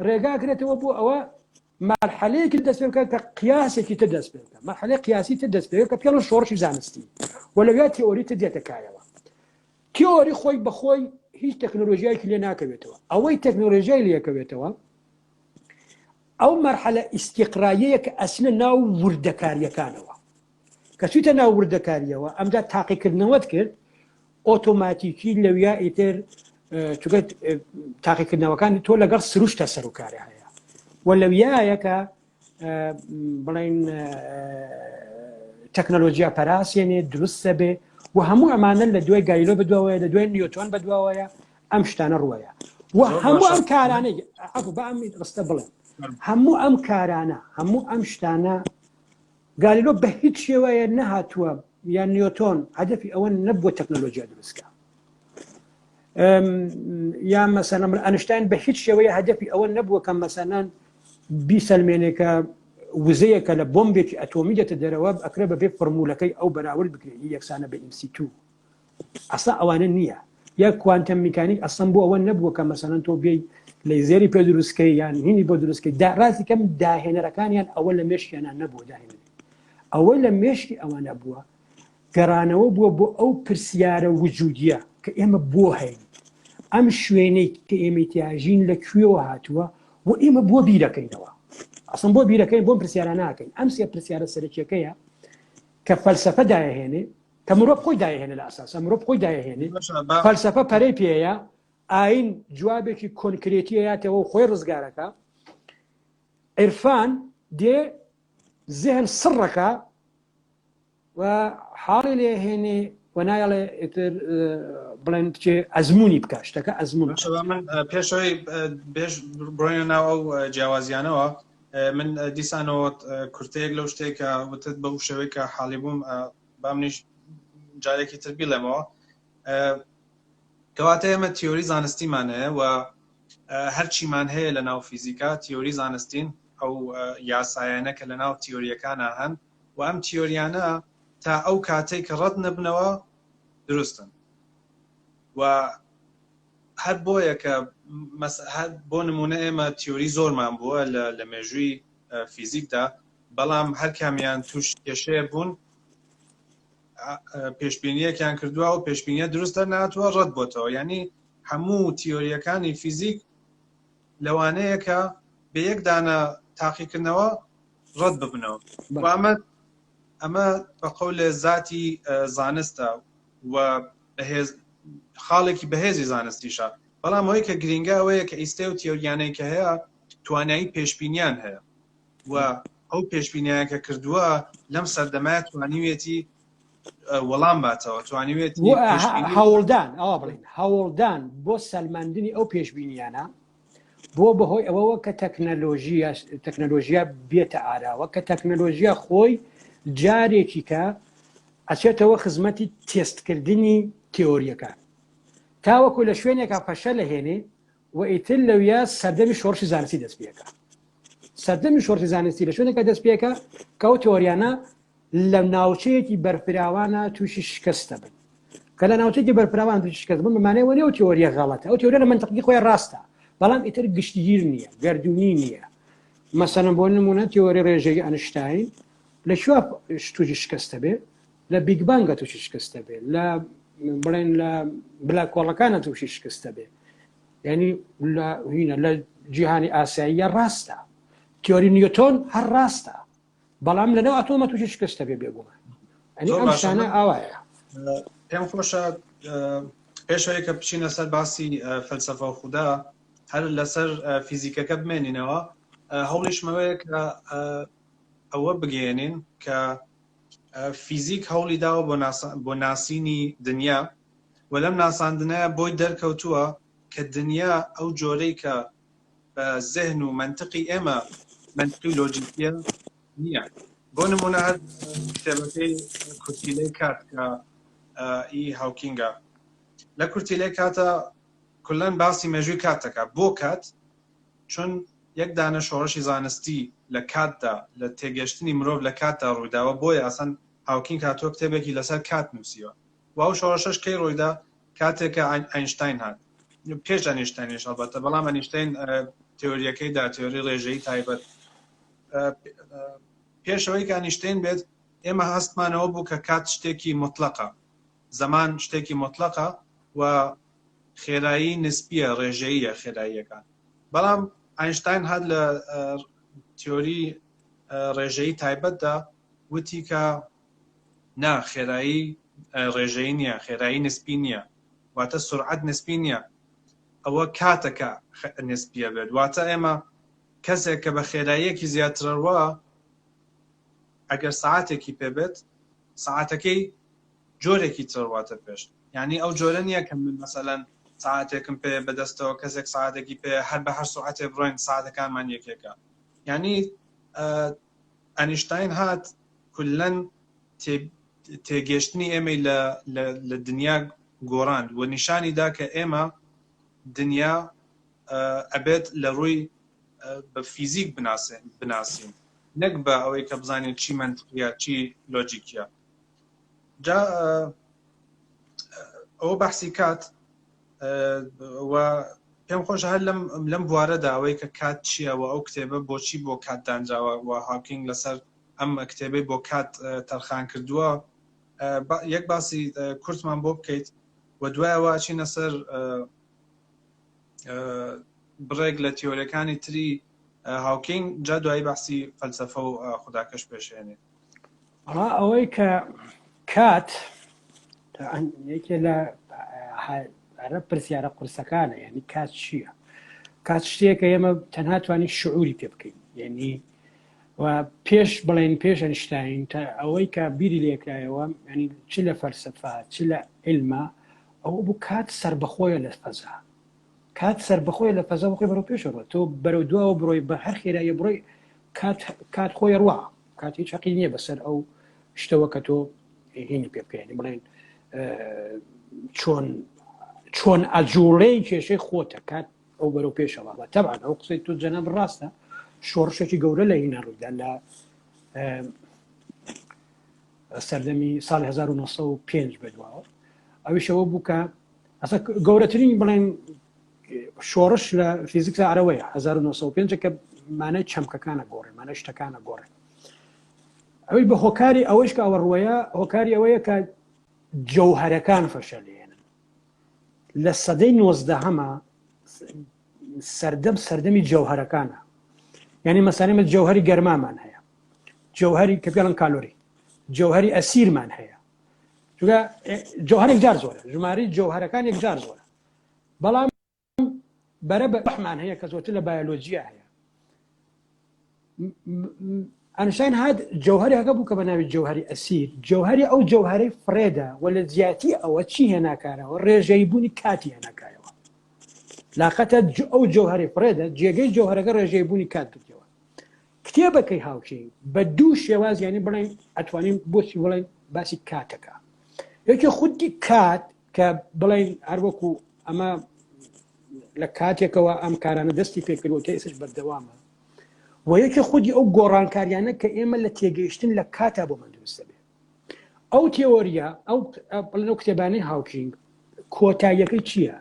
رجاء كريته وبو أو مرحله که دست بکن که قیاسی که دست بکن مرحله قیاسی دست بکن که پیانو شورشی زانستی ولی یا تئوری تدیت کایوا تئوری خوی بخوی هیچ تکنولوژیایی که لی ناکویتوا اوی تکنولوژیایی لی کویتوا او مرحله استقراییه که اصلا ناو وردکاریه کانوا کسیت ناو وردکاریه و امجا تحقیق کردنوات کرد اتوماتیکی لویا ایتر چون تحقیق کردنوکان تو لگر سروش تسرو کاری های ولا وياك بلين تكنولوجيا براسيني درست به وهمو امانه لدوي غايلو بدواويا لدوي نيوتن بدواويا امشتان الروايه وهمو امكارانه عفوا بعمل رستبلن همو امكارانه همو امشتانا غايلو بهيت شويه نهاتوا يا نيوتن هدفي اول نبوه تكنولوجيا درسكا يا مثلا اينشتاين بهيت شويه هدفي اول نبوه كان مثلا بيسلمينك وزيك لبومبك اتوميه الدرواب اقرب به فورمولكي او براول بكري يكسانا بام سي 2 اصلا اوان النيه يا كوانتم ميكانيك اصلا بو اول نبوه كما مثلا تو بي ليزيري بيدروسكي يعني هني بيدروسكي دا راسي كم داهن ركان يعني اول مشي انا نبوه داهن اول مشي او نبوه قرانو بو او برسياره وجوديه كاما بو هي ام شويني كايمتياجين لكيو هاتوا وإما بو بيركينوا أصلاً بو بيركين بو برسيارنا كين أمس يا برسيارة سريتشيكيا كفلسفة داية هني كمروب قوي داية هني الأساس مروب قوي داية هني فلسفة بريبيا أين جوابك كونكريتية تو خوي رزقارك عرفان دي ذهن سرك وحالي لي هني ونايل اتر بلند ازمونی بکاش تا که ازمون من پیشوی بیش براینا او جوازیانه من دیسانو کرتیگ لوشته که وقت بوشوی که حالی بوم بامنیش جایی که تربیله ما کواته من تئوری زانستی منه و هر چی منه لناو فیزیکا تئوری زانستین او یاسایانه که لناو تئوری کانه هن و ام تئوریانه تا او کاتی که رد نبنوا درستن و هر بویه که هر بو نمونه اما تئوری زور من بوه لمجوی فیزیک دا بلام هر کامیان توش کشه بون پیشبینیه که کردوه و پیشبینیه درست در نهاتوه رد بوتو یعنی همو تئوریه کانی فیزیک لوانه که به یک دانه تحقیق کنوا رد ببنو و اما بقول ذاتی زانسته و خالقی بهزی زانستیشه بەڵام ئەوەی کە گرینگە ئەوەیە کە ئیسێ و تیۆریانەی کە هەیە توانایی پێشبینیان هەیە و ئەو پێشبینیان کە کردووە لەم سەردەمایە توانیوێتی وەڵام باتەوە توانیوێتی هەوڵدان ئەوە بڵین هەوڵدان بۆ سەلماندنی ئەو پێشبینیانە بۆ بەهۆی ئەوەوە کە تەکنەلۆژیا بێتە ئاراوە کە تەکنەلۆژیا خۆی جارێکی کە ئەچێتەوە خزمەتی تێستکردنی تیۆریەکان تاوەکو لە شوێنێکە پەشە لە هێنێ و ئیتر لەویا سەردەمی شۆڕشی زانستی دەست پێەکە سەردەمی شۆڕشی زانستی لە شوێنێکە دەست پێەکە کە ئەو تیۆریانە لە ناوچەیەکی بەرپراوانە تووشی شکستە بن کە لە ناوچەیەکی بەرپراوان تووشی شکست بن بەمانەوە نێ ئەو تیۆریە غەڵەتە ئەو تیۆریە لە منتەقی خۆی ڕاستە بەڵام ئیتر گشتگیر نییە گەردوونی نییە مەسەڵەن بۆ نمونە تیۆری ڕێژەی ئەنشتاین لە شوێ تووشی شکستە بێ لە بیگ بانگە تووشی شکستە بێ لە بڵێن لە بلاکۆڵەکانە تووشی شکستە بێ یعنی لە جیهانی ئاساییە ڕاستە تیۆری نیوتۆن هەر ڕاستە بەڵام لەنەو ئەتۆمە تووشی شکستە بێ بێگومان ئەنی ئەم شتانە ئاوایە پێم خۆشە پێشەوەی کە بچینە سەر باسی فەلسەفە و خودا هەر لەسەر فیزیکەکە بمێنینەوە هەوڵیشمەوەیە کە ئەوە بگەێنین کە فیزیک هەوڵی داوە بۆ ناسینی دنیا و لەم ناساندنەیە بۆی دەرکەوتووە کە دنیا ئەو جۆرەی کە بە زێهن و منطقی ئێمە منطقی لۆجیکیە نییە بۆ نمونە هەر کتێبەکەی کورتیلەی کات کە ئی هاوکینگە لە کورتیلەی کاتە کولەن باسی مێژووی کات دەکا بۆ کات چون یەک دانە شۆڕشی زانستی لە کاتدا لە تێگەشتنی مرۆڤ لە کاتدا ڕوویداوە بۆیە ئەسەن هاوکینگ هاتووە کتێبێکی لەسەر کات نووسیوە و ئەو شۆڕشەش کەی ڕوویدا کاتێکە ئاینشتاین هات پێش ئەنیشتاینیش ئەڵبەتە بەڵام ئەنیشتاین تێۆریەکەیدا تێۆری ڕێژەیی تایبەت پێشەوەی کە ئەنیشتاین بێت ئێمە هەستمانەوە بوو کە کات شتێکی مطلقە زەمان شتێکی مطلقە و خێرایی نسبیە ڕێژەییە خێراییەکان بەڵام ئاینشتاین هات لە تیۆری ڕێژەیی تایبەتدا وتی کە نا خێرایی ڕێژەیی نییە خێرایی نسبی نییە واتە سورعەت نسبی نییە ئەوە کاتەکە نسبیە بێت واتە ئێمە کەسێک کە بە خێراییەکی زیاترەوە ئەگەر ساعاتێکی پێبێت ساعاتەکەی جۆرێکی ترڕواتە پێش یعنی ئەو جۆرە نییە کە من مەسەلەن ساعاتێکم پێ بەدەستەوە کەسێک ساعاتێکی پێ هەر بە هەر ساعاتێ بڕۆین ساعاتەکانمان یەکێکە یعنی ئەنیشتاین هات کولەن تێگەشتنی ئێمەی لە دنیا گۆڕاند و نیشانی دا کە ئێمە دنیا ئەبێت لە ڕووی بە فیزیک بناسین نەک بە ئەوەی کە بزانین چی منطقیە چی لۆجیکیە جا ئەوە بەحسی کات و پێم خۆش هەر لەم بوارەدا ئەوەی کە کات چییە و ئەو کتێبە بۆچی بۆ کات دانراوە و هاوکینگ لەسەر ئەم کتێبەی بۆ کات تەرخان کردووە یەک باسی کورتمان بۆ بکەیت و دوایەوە چینە سەر بڕێک لە تیۆریەکانی تری هاوکینگ جا دوایی باسی فەلسەفە و خوداکەش پێشێنێت ئەوەی کە کات یەکێ لە پرسیارە قورسەکانە یعنی کات چییە کات شتێکە ئێمە تەنها توانین شعوری پێ بکەین یعنی و پێش بڵێن پێش ئەنیشتاین تا ئەوەی کە بیری لێکرایەوە ینی چ لە فەلسەفە چ لە علمە ئەوە بوو کات سربەخۆیە لە فەزا کات سربەخۆیە لە فەزا بخۆی بەرەو پێشەوە تۆ بەرەو دووە بڕۆی بە هەر خێرایە بڕۆی کات خۆی ڕوا کات هیچ حەقی نییە بەسەر ئەو شتەوە کە تۆ هینی پێ بکەین بڵێن چۆن ئەجوڵەی کێشەی خۆتە کات ئەو بەرەو پێشەوە تەبعاً ئەو قسەی تۆ جەناب ڕاستە شۆڕشێکی گەورە لە هینە ڕوویدا لە سەردەمی ساڵی 1905 بێدواوە ئەویشەوە بوو کە ئەسا گەورەترین بڵێن شۆڕش لە فیزیکس عەرەوەیە 1905 کە مانای چەمکەکانە گۆڕێ مانای شتەکانە گۆڕێ ئەوەی بە هۆکاری ئەوەش کە ئەوە ڕوەیە هۆکاری ئەوەیە کە جەوهەرەکان فەشەلێنن لە سەدەی 19هەمە سەردەمی جەوهەرەکانە یعنی مەسانەمە جەوهەری گەرمامان هەیە جەوهەری کە پێڵن کالۆری جەوهەری ئەسیرمان هەیە جەوهەر یەکجار زۆرە ژماری جەوهەرەکان یەکجار زۆرە بەڵام بەرە بە بەحمان هەیە کە زۆرتر لە بایۆلۆجیا هەیە ئەنشتاین هات جەوهەری هەکە بوو کە بە ناوی جەوهەری ئەسیر جەوهەری ئەو جەوهەرەی فرێدا و لە زیاتی ئەوە چی هێناکارەوە ڕێژەی بوونی کاتی هێناکایەوە لاقەتە ئەو جەوهەری فرێدا جێگەی جەوهەرەکە ڕێژەی بوونی کات بکەوە کتێبەکەی هاوکینگ بە دوو شێواز یعنی بڵێن ئەتوانین بۆچی بڵێن باسی کاتەکە یەکی خودی کات کە بڵێن هەروەکو ئەمە لە کاتێکەوە ئەم کارانە دەستی پێکردەوە تێسش بەردەوامە و یەکی خودی ئەو گۆڕانکاریانە کە ئێمە لە تێگەیشتن لە کاتا بۆ من دروستە بێ ئەو تێۆریە ئەو کتێبانەی هاوکینگ کۆتاییەکەی چییە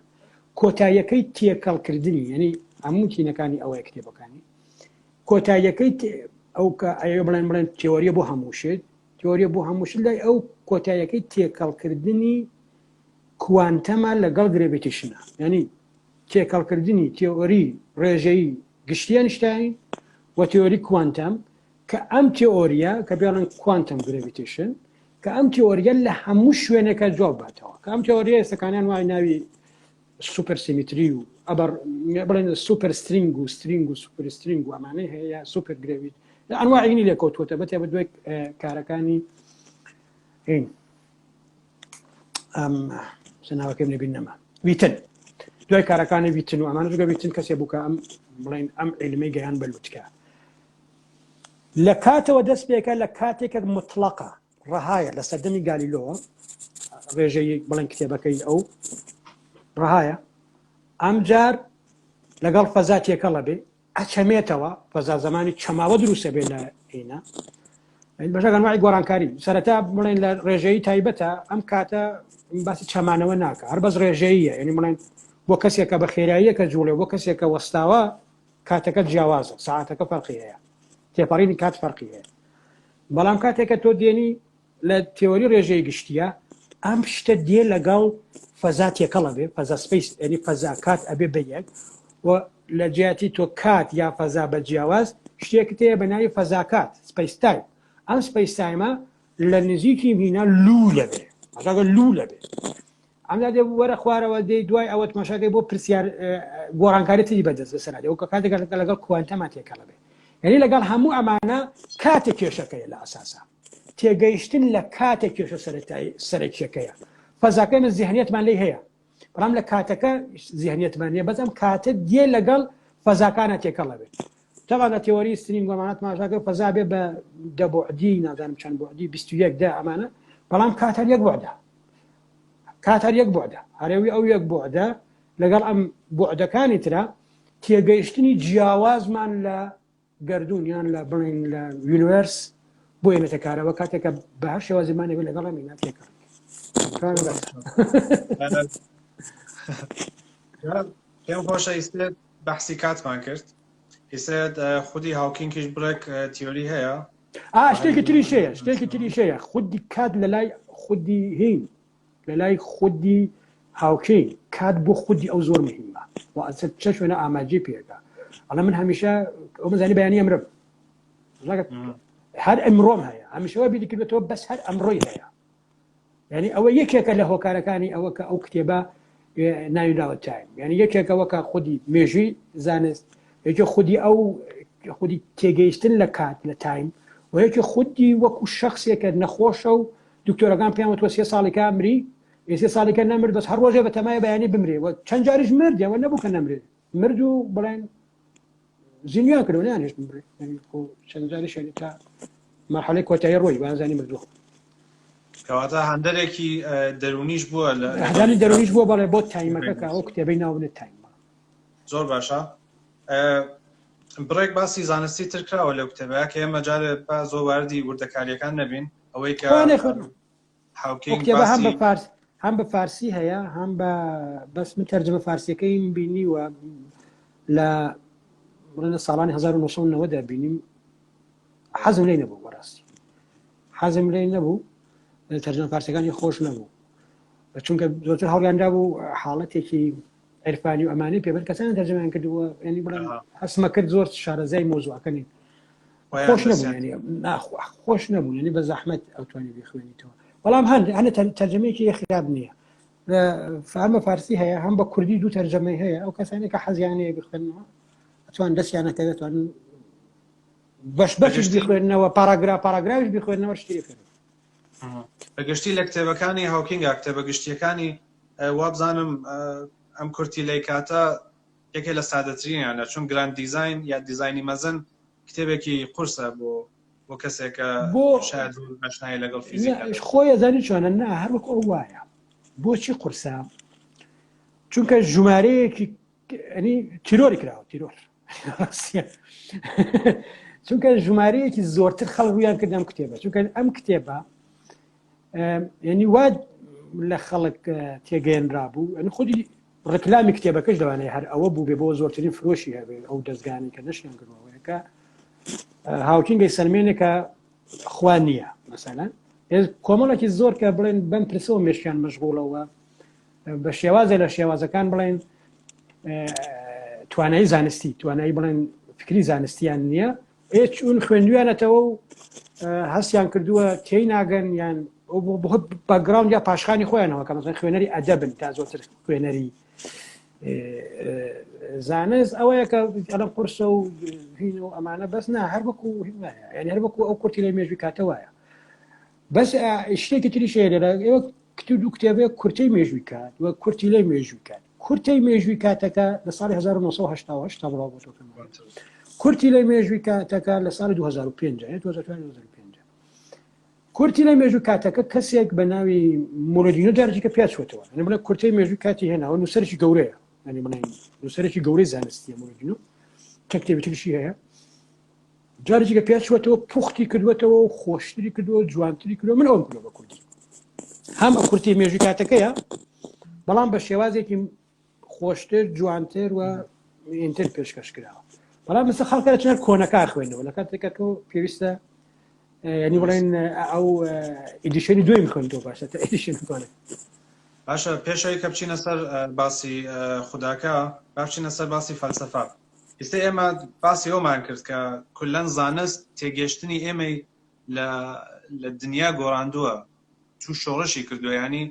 کۆتاییەکەی تێکەڵکردنی یعنی هەموو تینەکانی ئەوەیە کتێبەکانی کۆتاییەکەی ئەو کە ئەوە بڵێن تێۆریە بۆ هەمووشێت تێۆریە بۆ هەمووشت لای ئەو کۆتاییەکەی تێکەڵکردنی کوانتەمە لەگەڵ گرێڤیتیشنە یعنی تێکەڵکردنی تێۆری ڕێژەیی گشتی ئەینشتاین و تێۆری کوانتەم کە ئەم تێۆریە کە پێڵێن کوانتەم گرێڤیتیشن کە ئەم تێۆریە لە هەموو شوێنێکە جواب باتەوە کە ئەم تێۆریە ئێستەکانیان وای ناوی سوپەرسیمیتری و ئەبەر بڵێن سوپەر سترینگ و سترینگ و سوپەر سترینگ و ئەمانەی هەیە سوپەر گرێڤیت لە ئەنواعینی لێکەوتووەتە بەتێ بە دوای کارەکانی سناوەکەم لەبین نەما ویتن دوای کارەکانی ویتن و ئەمانە جگە ویتن کەسێ بووکە ئەم بڵێن ئەم عیلمەی گەیان بەلووتکە لە کاتەوە دەست پێکە لە کاتێکە مطلقە ڕەهایە لە سەردەمی گالیلۆوە ڕێژەی بڵێن کتێبەکەی ئەو ڕەهایە ئەم جار لەگەڵ فەزا تێکەڵە بێ ئەچەمێتەوە فەزا زمانی چەماوە دروستە بێ لە ئێنە بەشەکان وای گۆڕانکاری سەرەتا بڵێن لە ڕێژەیی تایبەتە ئەم کاتە باسی چەمانەوە ناکە هەر بەس ڕێژەیە یعنی بڵێن بۆ کەسێکە بە خێراییە کە جوڵێ بۆ کەسێکە وەستاوە کاتەکە جیاوازە ساعتەکە فەرقی هەیە تێپەڕینی کات فەرقی هەیە بەڵام کاتێکە تۆ دێنی لە تێوەری ڕێژەی گشتیە ئەم شتە دێ لەگەڵ فەزا تێکەڵە بێ فەزا سپیس ینی فەزا کات ئەبێ بەیەک و لە جیاتی تۆ کات یا فەزا بە جیاواز شتێکت هەیە بە ناوی فەزاکات سپیستای ئەم سپیستایمە لە نزیکی هینا لوو لەبێ ئەگە لوو لەبێ ئەمدا دێ وەرە خوارەوە دەی دوای ئەوەت مەشاکەی بۆ پرسیار گۆڕانکاریتی بەدەست بەسەرادێ وکە کاتێک لەگەڵ کوانتەما تێکەڵە بێ یعنی لەگەڵ هەموو ئەمانە کاتێک کێشەکەیە لە ئەساسا تێگەیشتن لە کاتێک کێشە سەرکیەکەیە فەزاکەمە زیهنیەتمان لێ هەیە بەڵام لە کاتەکە زیهنیەتمان نیە بەس ئەم کاتە دێ لەگەڵ فەزاکانە تێکەڵە بێت طبعا لە تێوەری سترینگ گۆمانات ماژاکە فەزا بێ بە دە بۆعدی نازانم چەند بۆعدی 21 دا ئەمانە بەڵام کات هەر یەک بۆعدە کات هەر یەک بۆعدە هەرێوی ئەو یەک بۆعدە لەگەڵ ئەم بۆعدەکانی ترە تێگەیشتنی جیاوازمان لە گردونیان لە بڵین لە یونیڤەرس بۆ ێنێتە کارەوە کاتێکە بە هەر شێوە زمانێ بێ لەگەڵ ئەم هێنا تێکەڵ پێم خۆشە ئیسێت بەحسی کاتمان کرد ئیسێت خودی هاوکینگیش بڕێک تیۆری هەیە شتێکی تریشەیە خودی کات لە لای خودی هین لە لای خودی هاوکینگ کات بۆ خودی ئەو زۆر مهمە و چ شوێنە ئاماجی پێەکە ئەڵە من هەمیشە ئەو مەزانی بەیانی ئەمرم هەر ئەمڕۆم هەیە هەمیشەوە بیرکردێتەوە بەس هەر ئەمڕۆی هەیە یعنی ئەوە یەکێکە لە هۆکارەکانی ئەوە کە ئەو کتێبە ناویراوە تایم یعنی یەکێکەوەکە خودی مێژووی زانست یەکێ خودی ئەو خودی تێگەیشتن لە کات لە تایم و یەکێ خودی وەکو شخصێکە نەخۆشە و دکتۆرەکان پێیان وتوە 3 ساڵێکە ئەمری 3 ساڵێکە نەمرد بەس هەر ڕۆژێ بە تەمایە بەیانی بمرێ و چەند جاریش مرد ئەوە نەبوو کە نەمرێت مرد و بڵێن زیینیا کردو نیانێش بمرێ چەند جاری شێنی تا مەرحەلەی کۆتایی ڕۆی بانزانی مردووە کەواتە هەندێکی دەرونیش بووە لە هەندانی دەرونیش بووە بەڵێ بۆ تایمەکە کە ئەو کتێبەی ناوبنێت تایمە زۆر باشە بڕێک باسی زانستی تر کراوە لەو کتێبەیە کە ئێمە جارێ بە زۆر واردی وردەکاریەکان نەبین ئەوەی کە هاوکینگ باسی هەم بە فارسی هەیە هەم بە بەس من تەرجمە فارسیەکەی بینیوە لە بڵێنە ساڵانی 1990 دا بینیم حەزم لێ نەبوو بەڕاستی حەزم لێ نەبوو تەرجمە فارسیەکانی خۆش نەبوو چونکە زۆرتر هەوڵیاندا بوو حاڵەتێکی عرفانی و ئەمانەی پێبەر کەسان تەرجمەیان کردووە ینی بڵێن هەستمە کرد زۆر شارەزای مۆزوعەکەنی خۆش نەبوو ینی خۆش نەبوو ینی بە زەحمەت ئەوتوانی بخوێنیتەوە بەڵام هەندێک تەرجمەیەکی خراب نییە فەرمە فارسی هەیە هەم بە کوردی دوو تەرجمەی هەیە ئەو کەسانی کە حەزیان هەیە بخوێنەوە ئەتوان دەستیانەکە دەتوانن بەش بخوێنەوە پاراگراویش بخوێنەوە شتێک بەگشتی لە کتێبەکانی هاوکینگە کتێبە گشتیەکانی وابزانم ئەم کورتی لی کاتە یەکێ لە سادەترینیانە چون گراند دیزاین یا دیزایانی مەزن کتێبێکی قورسە بۆ کەسێکە شاید بەشنایی لەگەڵ فیزیک خۆی ئەزانی چۆنە نا هەر وەکو ئەو وایە بۆچی قورسە چونکە ژمارەیەکی تیرۆری کراوە تیرۆر چونکە ژمارەیەکی زۆرتر خەڵکیان کردم کتێبە چونکە ئەم کتێبە ینی وا لە خەڵک تێگەیەنرا بوو ئەنی خودی ڕکلامی کتێبەکەش دەوانێت هەر ئەوە بوو بێ بۆ زۆرترین فرۆشی هەبێ ئەو دەستگانی کە نەشیان کردەوەیەکە هاوکینگی سەرمێنێکە خوا نییە مەسەلەن کۆمەڵێکی زۆر کە بڵێن بەم پرسەوە مێشیان مەشغوڵەوە بە شێوازە لە شێوازەکان بڵێن توانایی زانستی توانایی بڵێن فکری زانستیان نییە چون خوێندویانەتەوە و هەستیان کردووە تێی ناگەن یان باگراوند یا پاشخانی خۆیانەوە کە مەسەڵەن خوێنەری ئەدەبن تا زۆرتر خوێنەری زانست ئەوەیە کە ئەلەم قورسە و هین و ئەمانە بەس نا هەر وەکو یعنی هەر وەکو ئەو کورتی لە مێژووی کاتەوەیە بەس شتێکی تری شێ لێرە ئێوە کتێب و کتێبەیە کورتەی مێژووی کات وە کورتی لێ مێژووی کات کورتەی مێژووی کاتەکە لە ساڵی 1970 تا بڵاو بۆ کورتی لە مێژووی کاتەکە لە ساڵی 2005 کورتی لە مێژوو کاتەکە کەسێک بە ناوی مۆلۆدینۆ جارێکە پێچوەتەوە بڵێ کورتەی مێژووی کاتی هێناوە نووسەرێکی گەورەیە ینی بڵێن نووسەرێکی گەورەی زانستیە مۆلۆدینۆ چەک کتێبێتیشی هەیە جارێکە پێچوەتەوە پوختی کردوێتەوە و خۆشتری کردووە جوانتری کردو من ئەوم کردو بە کوردی هەم ئە کورتی مێژووی کاتەکەیە بەڵام بە شێوازێکی خۆشتر جوانتر و ئینتر پێشکەش کراوە بەڵام مەسە خەڵکە چنە کۆنەکە خوێنەوە لە کاتێکە تۆ پێویستە ینی بڵێن ئەو ئیدیشنی دوی میخوێنەوە باشە تا ئیدیشن بکۆنێ باشە پێشەوەی کە بچینە سەر باسی خوداکە بچینە سەر باسی فەلسەفە ئێستا ئێمە باسی ئەومان کرد کە کولەن زانست تێگەشتنی ئێمەی لە دنیا گۆڕاندووە تو شۆڕشی کردووە ینی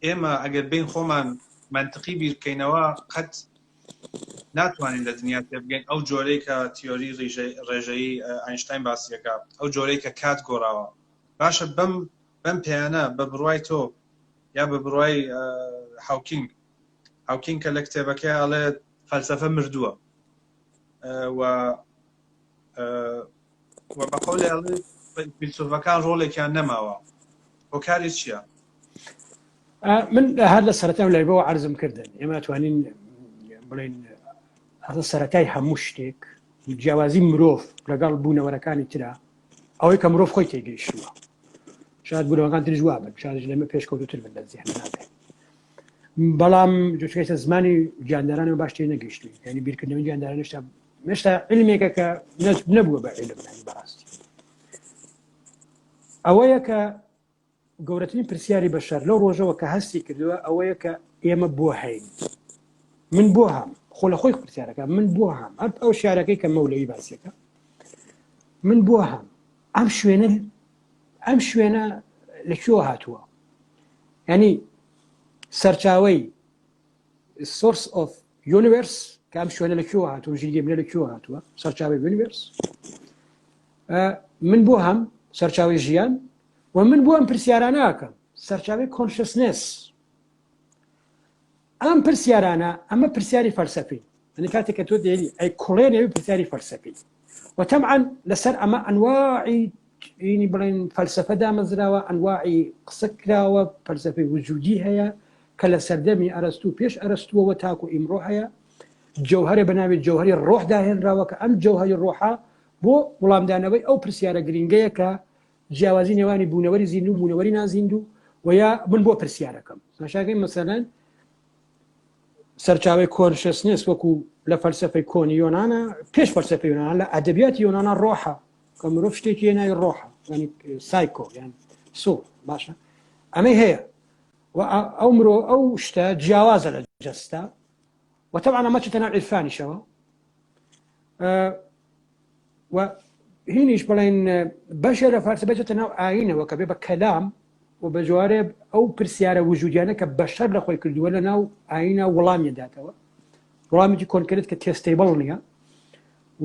ئێمە ئەگەر بین خۆمان منطقی بیر بکەینەوە قەت ناتوانین لە دنیا تێبگەین ئەو جۆرەی کە تیۆری ڕێژەیی ئاینشتاین باسیەکە ئەو جۆرەی کە کات گۆڕاوە باشە بەم پێیانە بە بڕوای تۆ یا بە بڕوای هاوکینگ کە لە کتێبەکە ئەڵێ فەلسەفە مردووە و بەقەولێ ئەڵێ فیلسوفەکان ڕۆڵێکیان نەماوە هۆکاری چییە؟ من هەر لە سەرەتام لای بەوە عەرزم کردن ئێمە توانین بڵێن هەڵە سەرەتای هەموو شتێک جیاوازی مرۆڤ لەگەڵ بوونەوەرەکانی ترا ئەوەی کە مرۆڤ خۆی تێگەیشتووە شاید بوونەوەکان تریش وا بن شاید لەمە پێشکەوتوتر بن لە زیێن نابێت بەڵام جوچکەیتە زمانی گیاندارانەوە باش تێ نەگەیشتووی یعنی بیرکردنەوەی گیانداران هێشتا علمێکە کە نەبووە بە علم بەڕاستی ئەوەیە کە گەورەترین پرسیاری بەشەر لەو ڕۆژەوە کە هەستی کردووە ئەوەیە کە ئێمە بۆ هەین من بۆ هەم خۆ لە خۆی پرسیارەکە من بۆ هەم ئەو شارەکەی کە مەولەوی باسیەکە من بۆ هەم ئەم شوێنە لەکوێوە هاتووە ینی سەرچاوەی source of universe کە ئەم شوێنە لەکوێوە هاتووە ژیری منە لەکوێوە هاتووە سەرچاوی universe من بۆ هەم سەرچاوی ژیان و من بۆ ئەم پرسیارانە ئاکەم سەرچاوی consciousness ئەم پرسیارانە ئەمە پرسیاری فەلسەفی ئەنی کاتێک کە تۆ دێری ئەی کوڵێنەوەی پرسیاری فەلسەفی و تەمعەن لەسەر ئەمە ئەنواعی ینی بڵێن فەلسەفە دامەزراوە ئەنواعی قسە کراوە فەلسەفەی وجودی هەیە کە لە سەردەمی ئەرەستوو پێش ئەرەستووەوە تاکو ئیمڕۆ هەیە جەوهەرێ بەناوی جەوهەری ڕۆح داهێنراوە کە ئەم جەوهەری ڕۆحە بۆ وەڵامدانەوەی ئەو پرسیارە گرنگەیە کە جیاوازی نێوانی بوونەوەری زیندوو و بوونەوەری نازیندوو و یا من بۆ پرسیارەکەم ناشاگەی مەسەلەن سەرچاوی کۆنشەسنس وەکو لە فەلسەفەی کۆنی یۆنانە پێش فەلسەفەی یۆنان لە ئەدەبیاتی یۆنانە ڕۆحە کە مرۆڤ شتێکی هێناوی ڕۆحە ینی سایکۆ یان سۆ باشە ئەمەی هەیە و ئەو مرۆ ئەو شتە جیاوازە لە جەستا و طبعا ئەمە چتە ناو عیرفانیشەوە و هینیش بڵێن بەشە لە فەلسەفە چتە ناو ئاینەوە کە بێ بە کەلام و بە جوارێ ئەو پرسیارە وجودیانە کە بەشەر لە خۆی کردووە لە ناو ئاینە وەڵامیداتەوە وەڵامێکی کۆنکرێت کە تێستەیبڵ نییە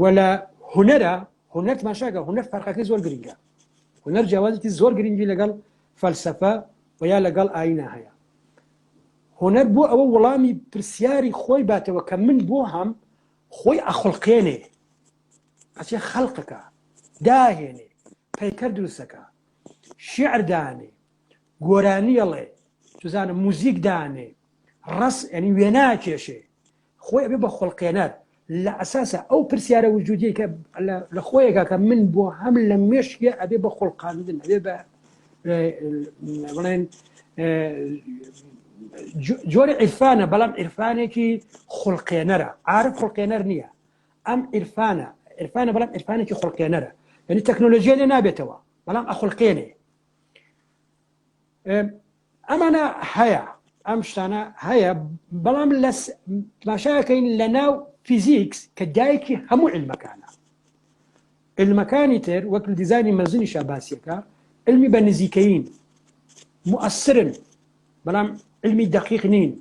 و لە هونەرە هونەر تماشاگە هونەر فەرقەکەی زۆر گرنگە هونەر جیاوازێکی زۆر گرنگی لەگەڵ فەلسەفە و یا لەگەڵ ئاینە هەیە هونەر بۆ ئەوە وەڵامی پرسیاری خۆی باتەوە کە من بۆ هەم خۆی ئەخڵقێنێ ئەچێ خەڵقەکە داهێنێ پەیکەر دروستەکە شیعر دانێ گۆرانیەڵێ توزانە موزیک دانێ ڕەس ینی وێناکێشێ خۆی ئەبێ بە خۆڵقێنەر لە ئەساسە ئەو پرسیارە وجودی کە لە خۆیەکە کە من بۆ هەم لە مێشکە ئەبێ بە خۆڵقاندن ئەبێ بە بڵێن جۆری عیرفانە بەڵام عیرفانێکی خۆڵقێنەرە عارف خۆڵقێنەر نییە ئەم عیرفانە بەڵام عیرفانێکی خۆڵقێنەرە ینی تەکنۆلۆژیا لێ نابێتەوە بەڵام ئەخۆڵقێنێ ئەمانە هەیە ئەم شتانە هەیە بەڵام ماشاکەین لە ناو فیزیکس کە دایکی هەموو علمەکانە علمەکانی تر وەک دیزانی مەزنی شاباسیەکە علمی بە نزیکەین مؤثرن بەڵام علمی دقیق نین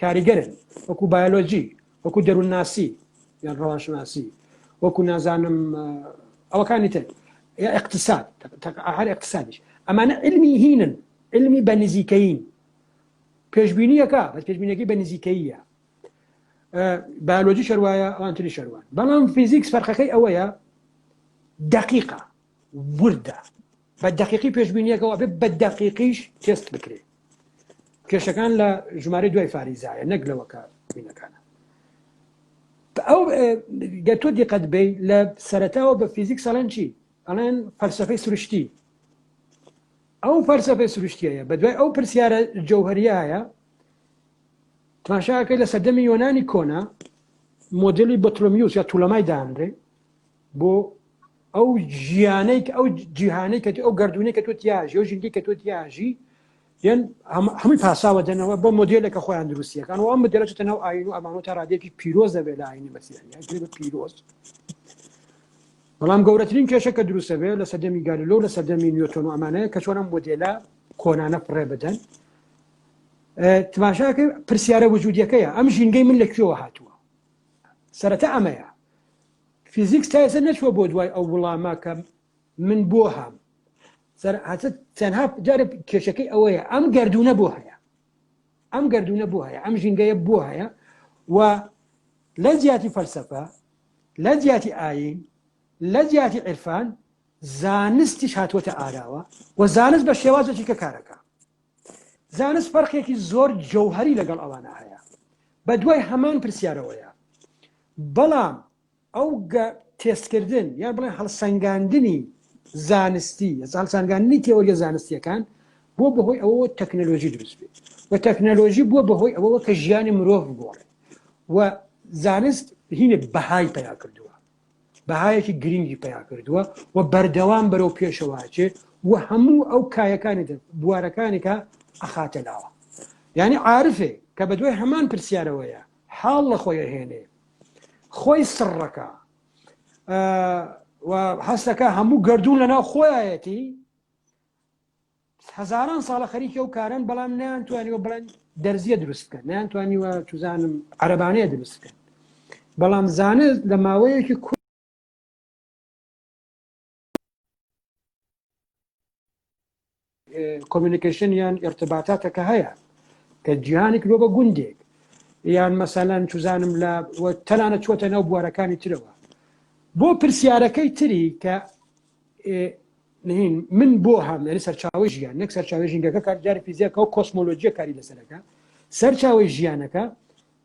کاریگەرن وەکو بایۆلۆجی وەکو دەروونناسی یان ڕەوانشناسی وەکو نازانم ئەوەکانی تر یا اقتصاد هەر اقتصادیش ئەمانە علمی هینن علمی بە نزیکەین پێشبینیەکە بەس پێشبینیەکەی بە نزیکەیە بایۆلۆژی شەروایە ئەوانتری شەروان بەڵام فیزیکس فەرقەکەی ئەوەیە دقیقە وردە بە دقیقی پێشبینیەکەەوە بێ بە دقیقیش تێست بکرێت کێشەکان لە ژمارە دوای فاریزایە نەک لەوەکە بینەکانە ئەو گەتۆ دیقەت بێ لە سەرەتاوە بە فیزیک سەڵەن چی ئەڵێن فەلسەفەی سروشتی ئەو فەلسەفەی سروشتیەیە بە دوای ئەو پرسیارە جەوهەریایە تماشاکەی لە سەردەمی یۆنانی کۆنا مۆدلی بەتلۆمیوس یا توولەمای دانرێ بۆ ئەو ژیانەی ئەو جیهانەی کە ئەو گردونەی کە تۆ تیاژی ئەو ژینگەی کە تۆ تیاژی یان هەمووی پاساوە دەنەوە بۆ مۆدلێکە خۆیان دروستیەکان و ئەم مدلە ناو ئاین و ئەمانۆ تا ڕادێکی پیرۆز دەبێت لە ئاینی مەسیحی بە پیرۆز بەڵام گەورەترین کێشە کە دروستە بێت لە سەردەمی گالیلۆ لە سەردەمی نیوتۆن و ئەمانەیە کە چۆن ئەم مۆدێلە کۆنانە فڕێ بدەن تماشاکە پرسیارە وجودیەکەیە ئەم ژینگەی من لەکوێوە هاتووە سەرەتا ئەمەیە فیزیکس تا ئێستا نەچووە بۆ دوای ئەو وڵامە کە من بۆ هەم تەنها جارە کێشەکەی ئەوەیە ئەم گردونە بۆ هەیە ئەم گردونە بۆ هەیە ئەم ژینگەیە بۆ هەیە و لە جیاتی فەلسەفە لە جیاتی ئاین لە جیاتی عرفان زانستیش هاتووەتە ئاراوە و زانست بە شێوازێکی کە کارەکە زانست فەرقێکی زۆر جەوهەری لەگەڵ ئەوانە هەیە بە دوای هەمان پرسیارەوەیە بەڵام ئەو تێستکردن یان بڵێن هەڵسەنگاندنی زانستی هەڵسەنگاندنی تێوەریە زانستیەکان بۆ بەهۆی ئەوە تەکنەلۆژی دروست بێت و تەکنەلۆژی بووە بەهۆی ئەوەوە کە ژیانی مرۆڤ بگۆڕێت و زانست هینێ بەهای پیا کردووە بەهایەکی گرنگی پیا کردووە و بەردەوام بەرەو پێشەواچێ و هەموو ئەو کایەکانی بوارەکانی کە ئەخاتە لاوە یعنی عارفێ کە بە دوای هەمان پرسیارەوەیە حاڵ لە خۆی هێنێ خۆی سڕەکە و هەستەکە هەموو گردون لەناو خۆیەتی هەزاران ساڵە خەریکی ئەو کارن بەڵام نەیانتوانیوە بڵێن دەرزیە دروستکەن نەیانتوانیوە توزانم عەرەبانەیە دروستکەن بەڵام زانست لە ماوەیەکی کۆمیونیکیشن یان ارتباطاتەکە هەیە کە جیهانێک لۆ بە گوندێک یان مەسەلەن توزانم لە تەنانەت چۆتە ناو بوارەکانی ترەوە بۆ پرسیارەکەی تری کە نهین من بۆ هەم یعنی سەرچاوی ژیان نەک سەرچاوی ژینگەکە کارجاری فیزیکە و کۆسمۆلۆژیە کاری لەسەرەکە سەرچاوی ژیانەکە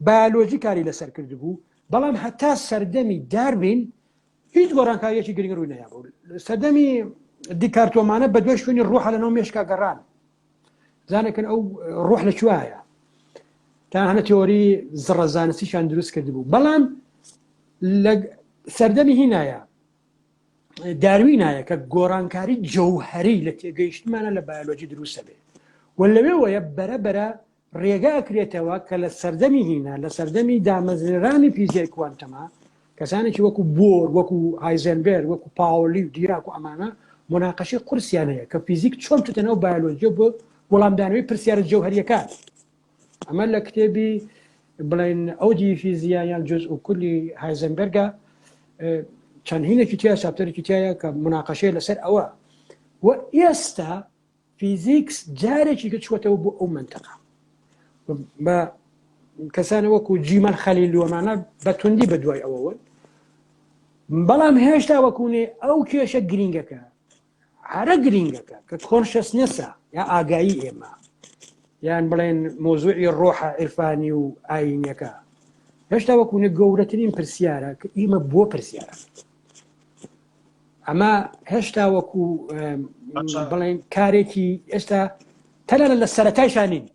بایۆلۆژی کاری لەسەر کردبوو بەڵام هەتا سەردەمی داروین هیچ گۆڕانکاریەکی گرنگ ڕووی نەیابوو سەردەمی دیکارتۆمانە بە دوای شوێنی ڕۆحە لەناو مێشکا گەڕان زانەکەن ئەو ڕۆح لەکوایە تا هەنە تیۆری زڕە زانستیشان دروست کردبوو بەڵام لە سەردەمی هینایە داروینایە کە گۆڕانکاری جەوهەری لە تێگەیشتمانە لە بایۆلۆژی دروستە بێ و لەوێوەیە بەرەبەرە ڕێگا ئەکرێتەوە کە لە سەردەمی هینا لە سەردەمی دامەزرانی فیزیای کوانتەما کەسانێکی وەکو بۆر وەکو هایزنبەر وەکو پاولی و دیراک و ئەمانە مناقەشەی قورسیان هەیە کە فیزیک چۆن تێنەوە بایۆلۆژیە بۆ وەڵامدانەوەی پرسیارە جەوهەریەکان ئەمە لە کتێبی بڵێن ئەودی فیزیا یان جزء و کولی هایزنبەرگە چەند هینێکی تیا چاپتەرێکی تایە کە مناقەشەیە لەسەر ئەوە و ئێستا فیزیکس جارێکی کە چوەتەوە بۆ ئەو منتەقە بە کەسانە وەکو جیمەل خەلیل وەمانە بە توندی بە دوای ئەوەوە بەڵام هێشتا وەکوونێ ئەو کێشە گرینگەکە هەرە گرینگەکە کە کۆنشەسنەسە یا ئاگایی ئێمە یان بڵێن مۆزوعی ڕۆحە عرفانی و ئاینەکە هێشتا وەکوونێ گەورەترین پرسیارە کە ئێمە بۆ پرسیارە ئەمە هێشتا وەکو بڵێن کارێکی ئێستا تەنانەت لە سەرەتایشانین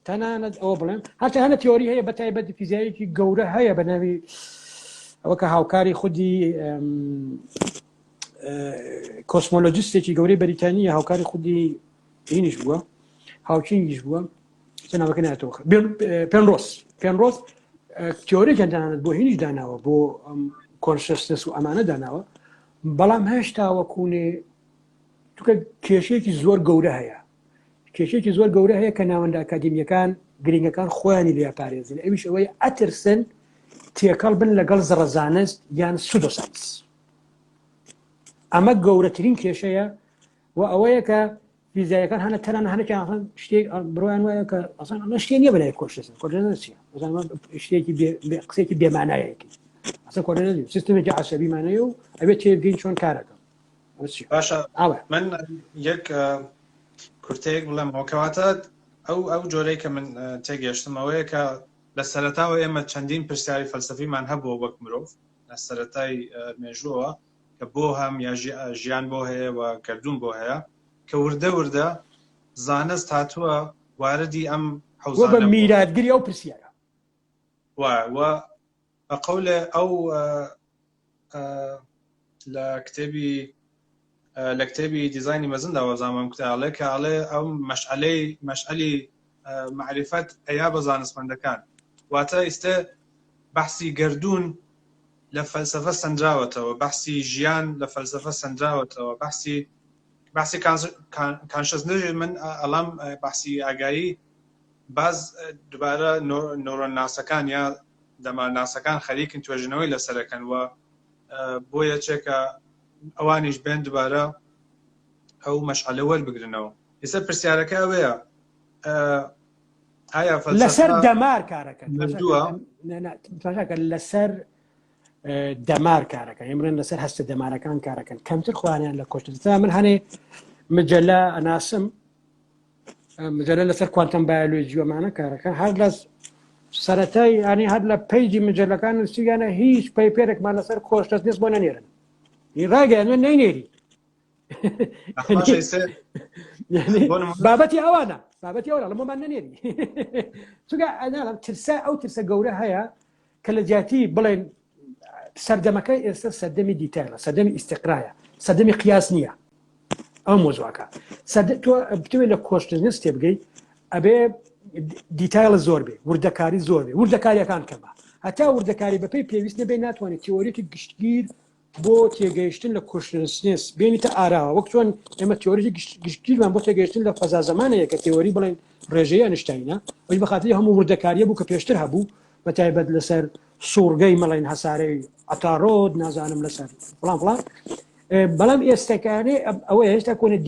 تەنانەت ئەوە بڵێن هەتا هەنە تیۆری هەیە بە تایبەت فیزیایەکی گەورە هەیە بە ناوی ئەوە کە هاوکاری خودی کۆسمۆلۆجیستێکی گەورەی بەریتانیە هاوکاری خودی هینیش بووە هاوچینگیش بووە چەناوەکە ناتەوە پێنرۆس تیۆریەکیان داناوێت بۆ هینیش داناوە بۆ کۆنشەسنەس و ئەمانە داناوە بەڵام هێشتا وەکوونێ توکە کێشەیەکی زۆر گەورە هەیە کێشەیەکی زۆر گەورە هەیە کە ناوەندە ئەکادیمیەکان گرنگەکان خۆیانی لێ پارێزن ئەویش ئەوەی ئەترسن تێکەڵ بن لەگەڵ زڕەزانست یان سودۆسانس ئەمە گەورەترین کێشەیە و ئەوەیە کە فیزیکەکان هەنە تەنان هەنێکیان شتێک بڕیان وایە کە ئەسان شتێ نییە بەلای کۆشتن کۆژە چیە شتێکی قسێکی بێمانایەکی ئەسە کۆژە سیستمێکی عەسەبیمانەیە و ئەبێت تێبگەین چۆن کارەکەم باشە من یەک کورتەیەک بڵێم هۆکەواتە ئەو جۆرەی کە من تێگەشتم ئەوەیە کە لە سەرەتاوە ئێمە چەندین پرسیاری فەلسەفیمان هەبووە وەک مرۆڤ لە سەرەتای مێژووەوە کە بۆ هەم یا ژیان بۆ هەیە و گەردوون بۆ هەیە کە وردە وردە زانست هاتووە واردی ئەم حوزانە بە میراتگیری ئەو پرسیارە و بە قەولێ ئەو لە کتێبی دیزایانی مەزنداوە زانام کوتاڵێ کە ئەڵێ ئەو مەشعەلی معریفەت ئەیا بە زانستمەندەکان واتە ئێستا بەحسی گەردوون لە فەلسەفە سەنجاوەتەوە بەحسی ژیان لە فەلسەفە سەنجاوەتەوە بەحسی کانشەسنەژ من ئەڵام بەحسی ئاگایی باز دووبارە نۆرۆناسەکان یا دەماناسەکان خەریکن توێژنەوەی لەسەرەکەن وە بۆ یەکێکە ئەوانیش بێن دووبارە ئەو مەشعەلە وەربگرنەوە ئێستا پرسیارەکە ئەوەیە ئایا لەسەر دەمار کارەکە لەسەر دەمار کارەکە ئێمرن لەسەر هەستە دەمارەکان کارەکەن کەمتر خوانیان لە کۆشتتا من هەنێ مجلە ئەناسم مجلە لەسەر کوانتەم بایۆلۆجیەمانە کارەکە هەر لە سەرەتای ینی هەر لە پەیجی مجلەکان نووسیگانە هیچ پەیپێرێکمان لەسەر کۆشتەست نیست بۆ نەنێرن ڕاگەیان من نەینێری بابەتی ئەوانە بابەتی ئەوە لەمەمان نەنێری چونکە ترسا ئەو ترسە گەورە هەیە کە لە جیاتی بڵێن سەردەمەکەی ئێستا سەردەمی دیتایلە سەردەمی ئیستیقرایە سەردەمی قیاس نییە ئەو مۆزوعەکە تۆ بتوێت لە کۆشتنس تێبگەی ئەبێ دیتایلە زۆر بێ وردەکاری زۆر بێ وردەکاریەکان کەمە هەتا وردەکاری بەپێی پێویست نەبێ ناتوانێت تیۆریەکی گشتگیر بۆ تێگەیشتن لە کۆشتنس بێنیتە ئاراوە وەک چۆن ئێمە تیۆریی گشتگیرمان بۆ تێگەیشتن لە فەزا زەمانەیە کە تیۆری بڵێن ڕێژەیە ئەینشتاینە وەی بەخاتری هەموو وردەکاریە بوو کە پێشتر هەبوو بە تایبەت لەسەر سوورگەی مەڵین هەسارەی ئەتاڕۆد نازانم لەسەر فڵان فڵان بەڵام ئێستەکانێ ئەوە هێشتا کۆنە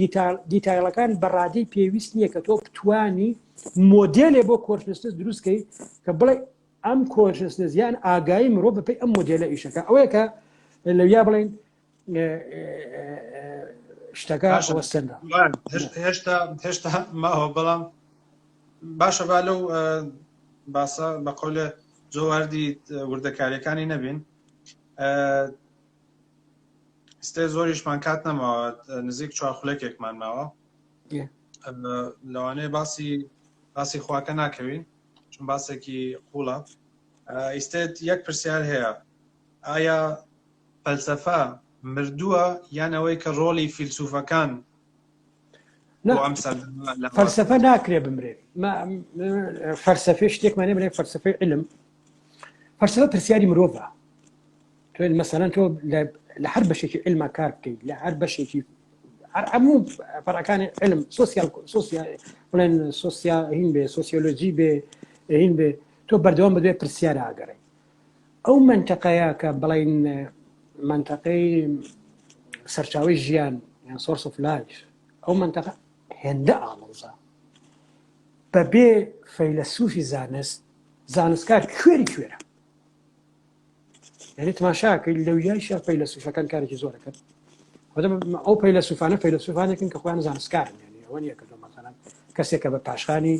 دیتایلەکان بەڕادەی پێویست نییە کە تۆ بتوانی مۆدێلێ بۆ کۆشتنس دروستکەی کە بڵێ ئەم کۆشتنس یان ئاگایی مرۆڤ بەپێی ئەم مۆدێلە ئیشەکە ئەوەیە کە لەویا بڵێن شتەکە وەستەندا هێشتا ماوە بەڵام باشە با لەو باسە بە قەولێ زۆر واردی وردەکاریەکانی نەبین ئێستا زۆریشمان کات نەماوە نزیک چوارخولێکێکمان ماوە لەوانەیە باسی خواکە ناکەوین چون باسێکی قوڵە ئێستا یەک پرسیار هەیە ئایا فەلسەفە مردووە یان ئەوەی کە ڕۆڵی فیلسوفەکان فەلسەفە ناکرێ بمرێ فەلسەفە شتێکمانێ بڵێ فەلسەفەی علم فەلسەفە پرسیاری مرۆڤە تۆ مەسەلەن تۆ لە هەر بەشێکی علما کار بکەیت لە هەر بەشێکی هەموو فەرعەکانی علم بڵێن هین بێ سۆسیۆلۆجی بێ هین بێ تۆ بەردەوام بەدوێ پرسیارە ئاگەڕێ ئەو منتەقەیە کە بڵێن منتەقەی سەرچاوی ژیان یان سۆرس ئۆف لایف ئەو منتەقە هێندە ئامۆزە بەبێ فەیلسوفی زانستکار کوێرە یعنی تماشاکەی لەویایشە فەیلسوفەکان کارێکی زۆرەکەن ئەو فەیلسوفانێکن کە خۆیان زانستکارن یعنی ئەوە نییە کە مەسەڵەن کەسێکە بە پاشخانی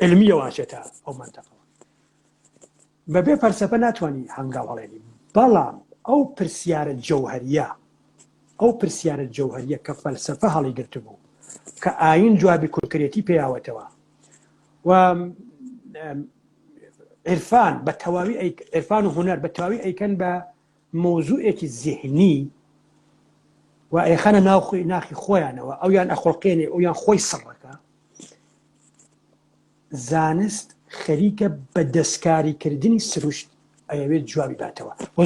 علمیە واچێتە ئەو منتەقەوە بەبێ فەلسەفە ناتوانانی هەنگاو هەڵێنی بەڵام ئەو پرسیارە جەوهەریە کە فەلسەفە هەڵی گرتبوو کە ئاین جوابی کورکرێتی پێیاوەتەوە و عرفان بە تەواوی عرفان و هونەر بە تەواوی ئەیکەن بە مۆزوعێکی زیهنی و ئەیخەنە ناخی خۆیانەوە ئەویان ئەخۆڵقێنێ ئەویان خۆی سڕەکە زانست خەریکە بە دەستکاریکردنی سروشت ئەوێت جوابی باتەوە و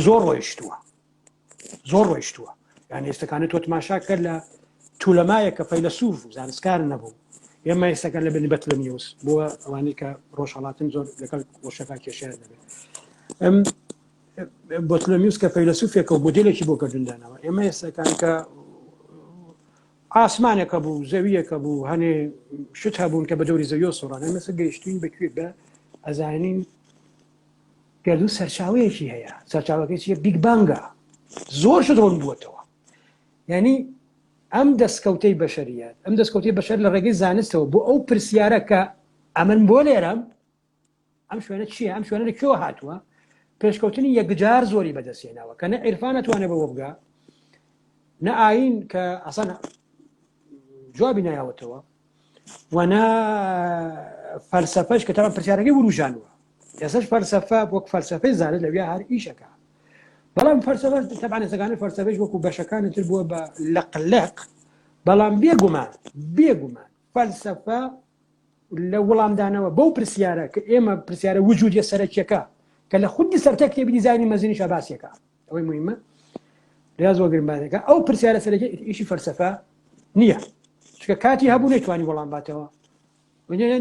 زۆر ڕۆیشتووە یان ئێستەکانێت تۆ تماشا کرد لە توولەمایە کە فەیلسوف و زانستکار نەبوو ئێمە ئێستەکان لە بنی بەتلەمیوس بۆ ئەوانەی کە ڕۆژهەڵاتن زۆر لەگەڵ ڕۆژەکە کێشەیە دەبێت بەتلەمیوس کە فەیلسوفێکە و مۆدێلێکی بۆ کردندانەوە ئێمە ئێستەکان کە ئاسمانێکە بوو زەویەکە بوو هەنێ شت هەبوون کە بە دەوری زەویۆ سۆڕانە مەسە گەیشتین بەکوێ بە ئەزانین گەلو سەرچاوەیەکی هەیە سەرچاوەکەی چیە بیگ بانگە زۆر شت ڕۆن بووەتەوە یعنی ئەم دەستکەوتەی بەشەریەت ئەم دەستکەوتەی بەشەر لە ڕێگەی زانستەوە بۆ ئەو پرسیارە کە ئەمن بۆ لێرەم ئەم شوێنە چییە ئەم شوێنە لەکوێوە هاتووە پێشکەوتنی یەکجار زۆری بەدەستێناوە کە نە عیرفان نەتوانێت بەوە بگا نە ئاین کە ئەسان جوابی نایاوەتەوە وەنا فەلسەفەش کە تاوان پرسیارەکەی وروژانوە ئێسش فەلسەفە وەک فەلسەفەی زانست لەوێ هەر ئیشەکە بەڵام فەلسەفە تەبعاً ئێستاکانە فەلسەفەش وەکو بەشەکانی تر بووە بە لەقلەق بەڵام بێگومان فەلسەفە لە وەڵامدانەوە بەو پرسیارە کە ئێمە پرسیارە وجودیە سەرەکیەکە کە لە خودی سەرەتا کتێبی دیزانی مەزنی شاباسیەکە ئەوەی مهمە ریاض وەگرمبانەکە ئەو پرسیارە سەرەکی ئیشی فەلسەفە نییە چکە کاتی هەبوو نەیتوانی وەڵام باتەوە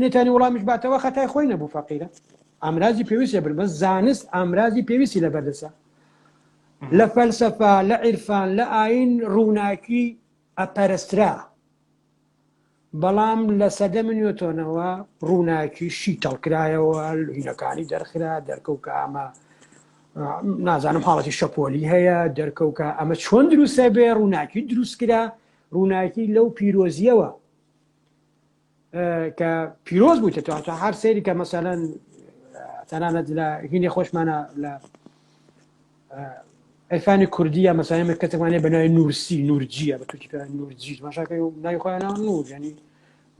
نێتانی وەڵامیش باتەوە خەتای خۆی نەبوو فەقیرە ئامرازی پێویستە برمە زانست ئامرازی پێویستی لە بەردەسە لە فەلسەفە لە عیرفان لە ئاین ڕووناکی ئەپەرسترا بەڵام لە سەردەمی نیوتۆنەوە ڕووناکی شیتەڵکرایەوە هینەکانی دەرخرا دەرکەوکە ئەمە نازانم حاڵەتی شەپۆلی هەیە دەرکەوکە ئەمە چۆن دروستە بێ ڕووناکی دروستکرا ڕووناکی لەو پیرۆزیەوە کە پیرۆز بوویتەوە تا هەر سەیری کە مەسەلەن تەنانەت لە هینێ خۆشمانە لە عیرفانی کوردیە مەسایمە کەسێکمانێ بە ناوی نورسی نورجیە بە تورکی نورجی ماشاکەی ناوی خۆیان نور ینی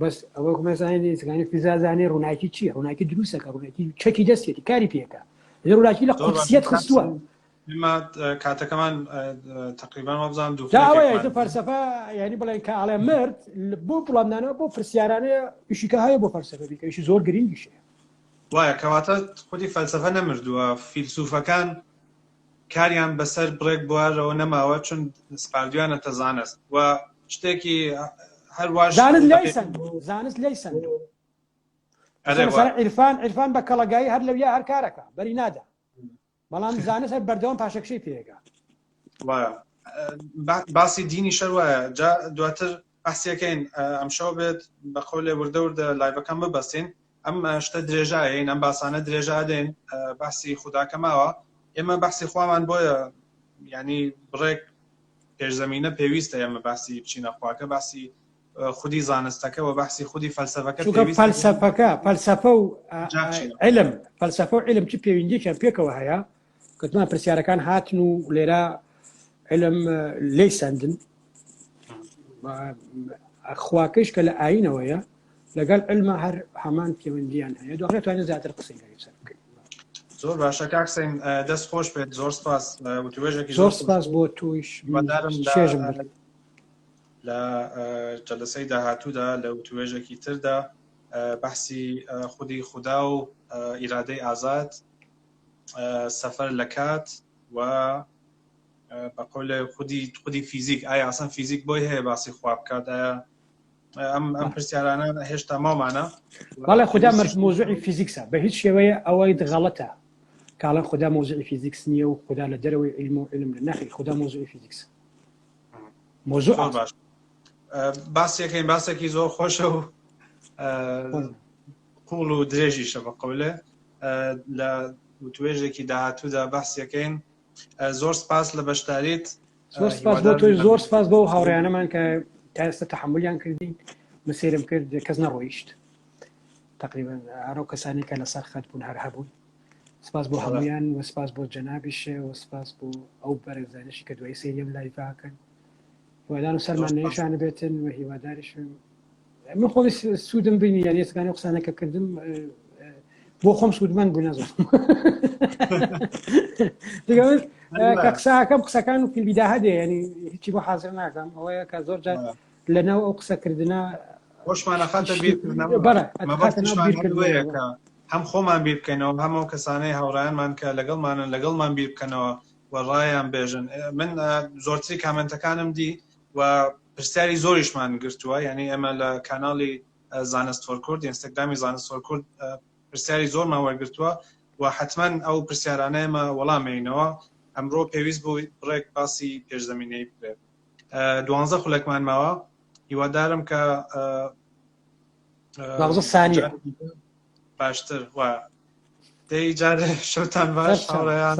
بەس ئەوە کومەزانی سەکانی فیزازانێ ڕووناکی چییە ڕووناکی دروستەکە ڕووناکی چەکی دەستێتی کاری پێکە لە ڕووناکی لە قودسیەت خستووە کاتەکەمان تقریبان وابزانم دوو فەلسەفە یعنی بڵێن کە ئاڵێ مرد بۆ وڵامدانەوە بۆ پرسیارانەیە ئیشیکە هەیە بۆ فەلسەفە بیکە ئیشی زۆر گرنگیشەیە وایە کەواتە خودی فەلسەفە نەمردووە فیلسوفەکان کاریان بەسەر بڕێک بوارەوە نەماوە چون سپاردویانەتە زانست و شتێکی هەروەش زانست لای سند عیرفان بە کەڵەگایی هەر لەویا هەر کارەکە بەری نادا بەڵام زانست هەر بەردەوام پاشەکشەی پێگا وایە باسی دینی شەر وایە جا دواتر بەحسیەکەین ئەمشەو بێت بە قەولێ وردە لایڤەکەم ببەستین ئەم شتە درێژایین ئەم باسانە درێژا دێن باسی خوداکە ماوە ئێمە بەحسی خوامان بۆیە ینی بڕێک پێشزەمینە پێویستە ئێمە باسی بچینە خواکە باسی خودی زانستەکە و باسی خودی فەلسەفەکە فەلسەفە و علم فەلسەفە و علم چی پەیوەندیەکیان پێکەوە هەیە کەتمان پرسیارەکان هاتن و لێرە علم لێی سەندن خواکەش کە لە ئاینەوەیە لەگەڵ علمە هەر هەمان پەیوەندیان هەیە دواتر توانێت زیاتر قسەی لەسەر بکەین زۆر باشە کاکسین دەست خۆش بێت زۆر سپاس وتوێژێکی زۆر سپاس بۆ تویش چێژم لە جەلسەی داهاتوودا لە وتوێژێکی تردا بەحسی خودی خودا و ئیرادەی ئازاد سەفەر لە کات و بە قەولێ خودی فیزیک ئایا ئاسان فیزیک بۆی هەیە باسی خوا بکات ئەم پرسیارانە هێشتا مامانە بەڵێ خوددا مۆزوعی فیزیکسە بە هیچ شێوەیە ئەوەی غەڵەتە کاڵە خوددا مۆزوعی فیزیکس نییە و خوددا لە دەرەوەی علم و علم لە ناخی خوددا مۆزوعی فیزیکس مۆزوع باش باسیەکەین باسێکی زۆر خۆشە و قوڵ و درێژیشە بە قەولێ لە وتوێژێکی داهاتوودا باسیەکەین زۆر سپاس لە بەشداریت زۆر سپاس بۆ تۆی زۆر سپاس بۆ هاوڕێیانەمان کە تا ئێستا تەحمولیان کردین مسێرم کرد کەس نەڕۆیشت تقریبا هەرو کەسانی کە لەسەر خەت بوون هەر هەبوون سپاس بۆ هەمویان و سپاس بۆ جەنابیشێ و سپاس بۆ ئەو بەرەزانشی کە دوای سێریم لایڤاکەن هیوادارم سەرمان نەیشانە بێتن و هیواداریشم من خۆی سوودم بینی یعنی ئێستاکانی قسانەکە کردم بۆ خۆم سوودمەند بوو نەزۆر کە قساکەم قسەکان و فیلبیدا هەدێ ینی هیچی بۆ حاضر ناکەم ئەوەیە کە زۆر جار لەناو ئەو قسەکردنا خۆشمانە خاتە بیرکردنەوە هەم خۆمان بیر بکەینەوە هەموو کەسانەی هاوڕایانمان کە لەگەڵمان بیر بکەنەوە و ڕایان بێژن من زۆرتری کامنتەکانم دی و پرسیاری زۆریشمان گرتووە یعنی ئەمە لە کاناڵی زانست فۆر کورد ئینستاگرامی زانست فۆر کورد پرسیاری زۆرمان وەرگرتووە و حتما ئەو پرسیارانەیەمە وەڵامێنەوە ئەمڕۆ پێویست بوو بڕێک باسی پێشزەمینەی بێت 12 خولەکمان ماوە هیوادارم کە ماغزە ثانیە باشتر و دەی جارێ شەوتان باش هاوڕێیان.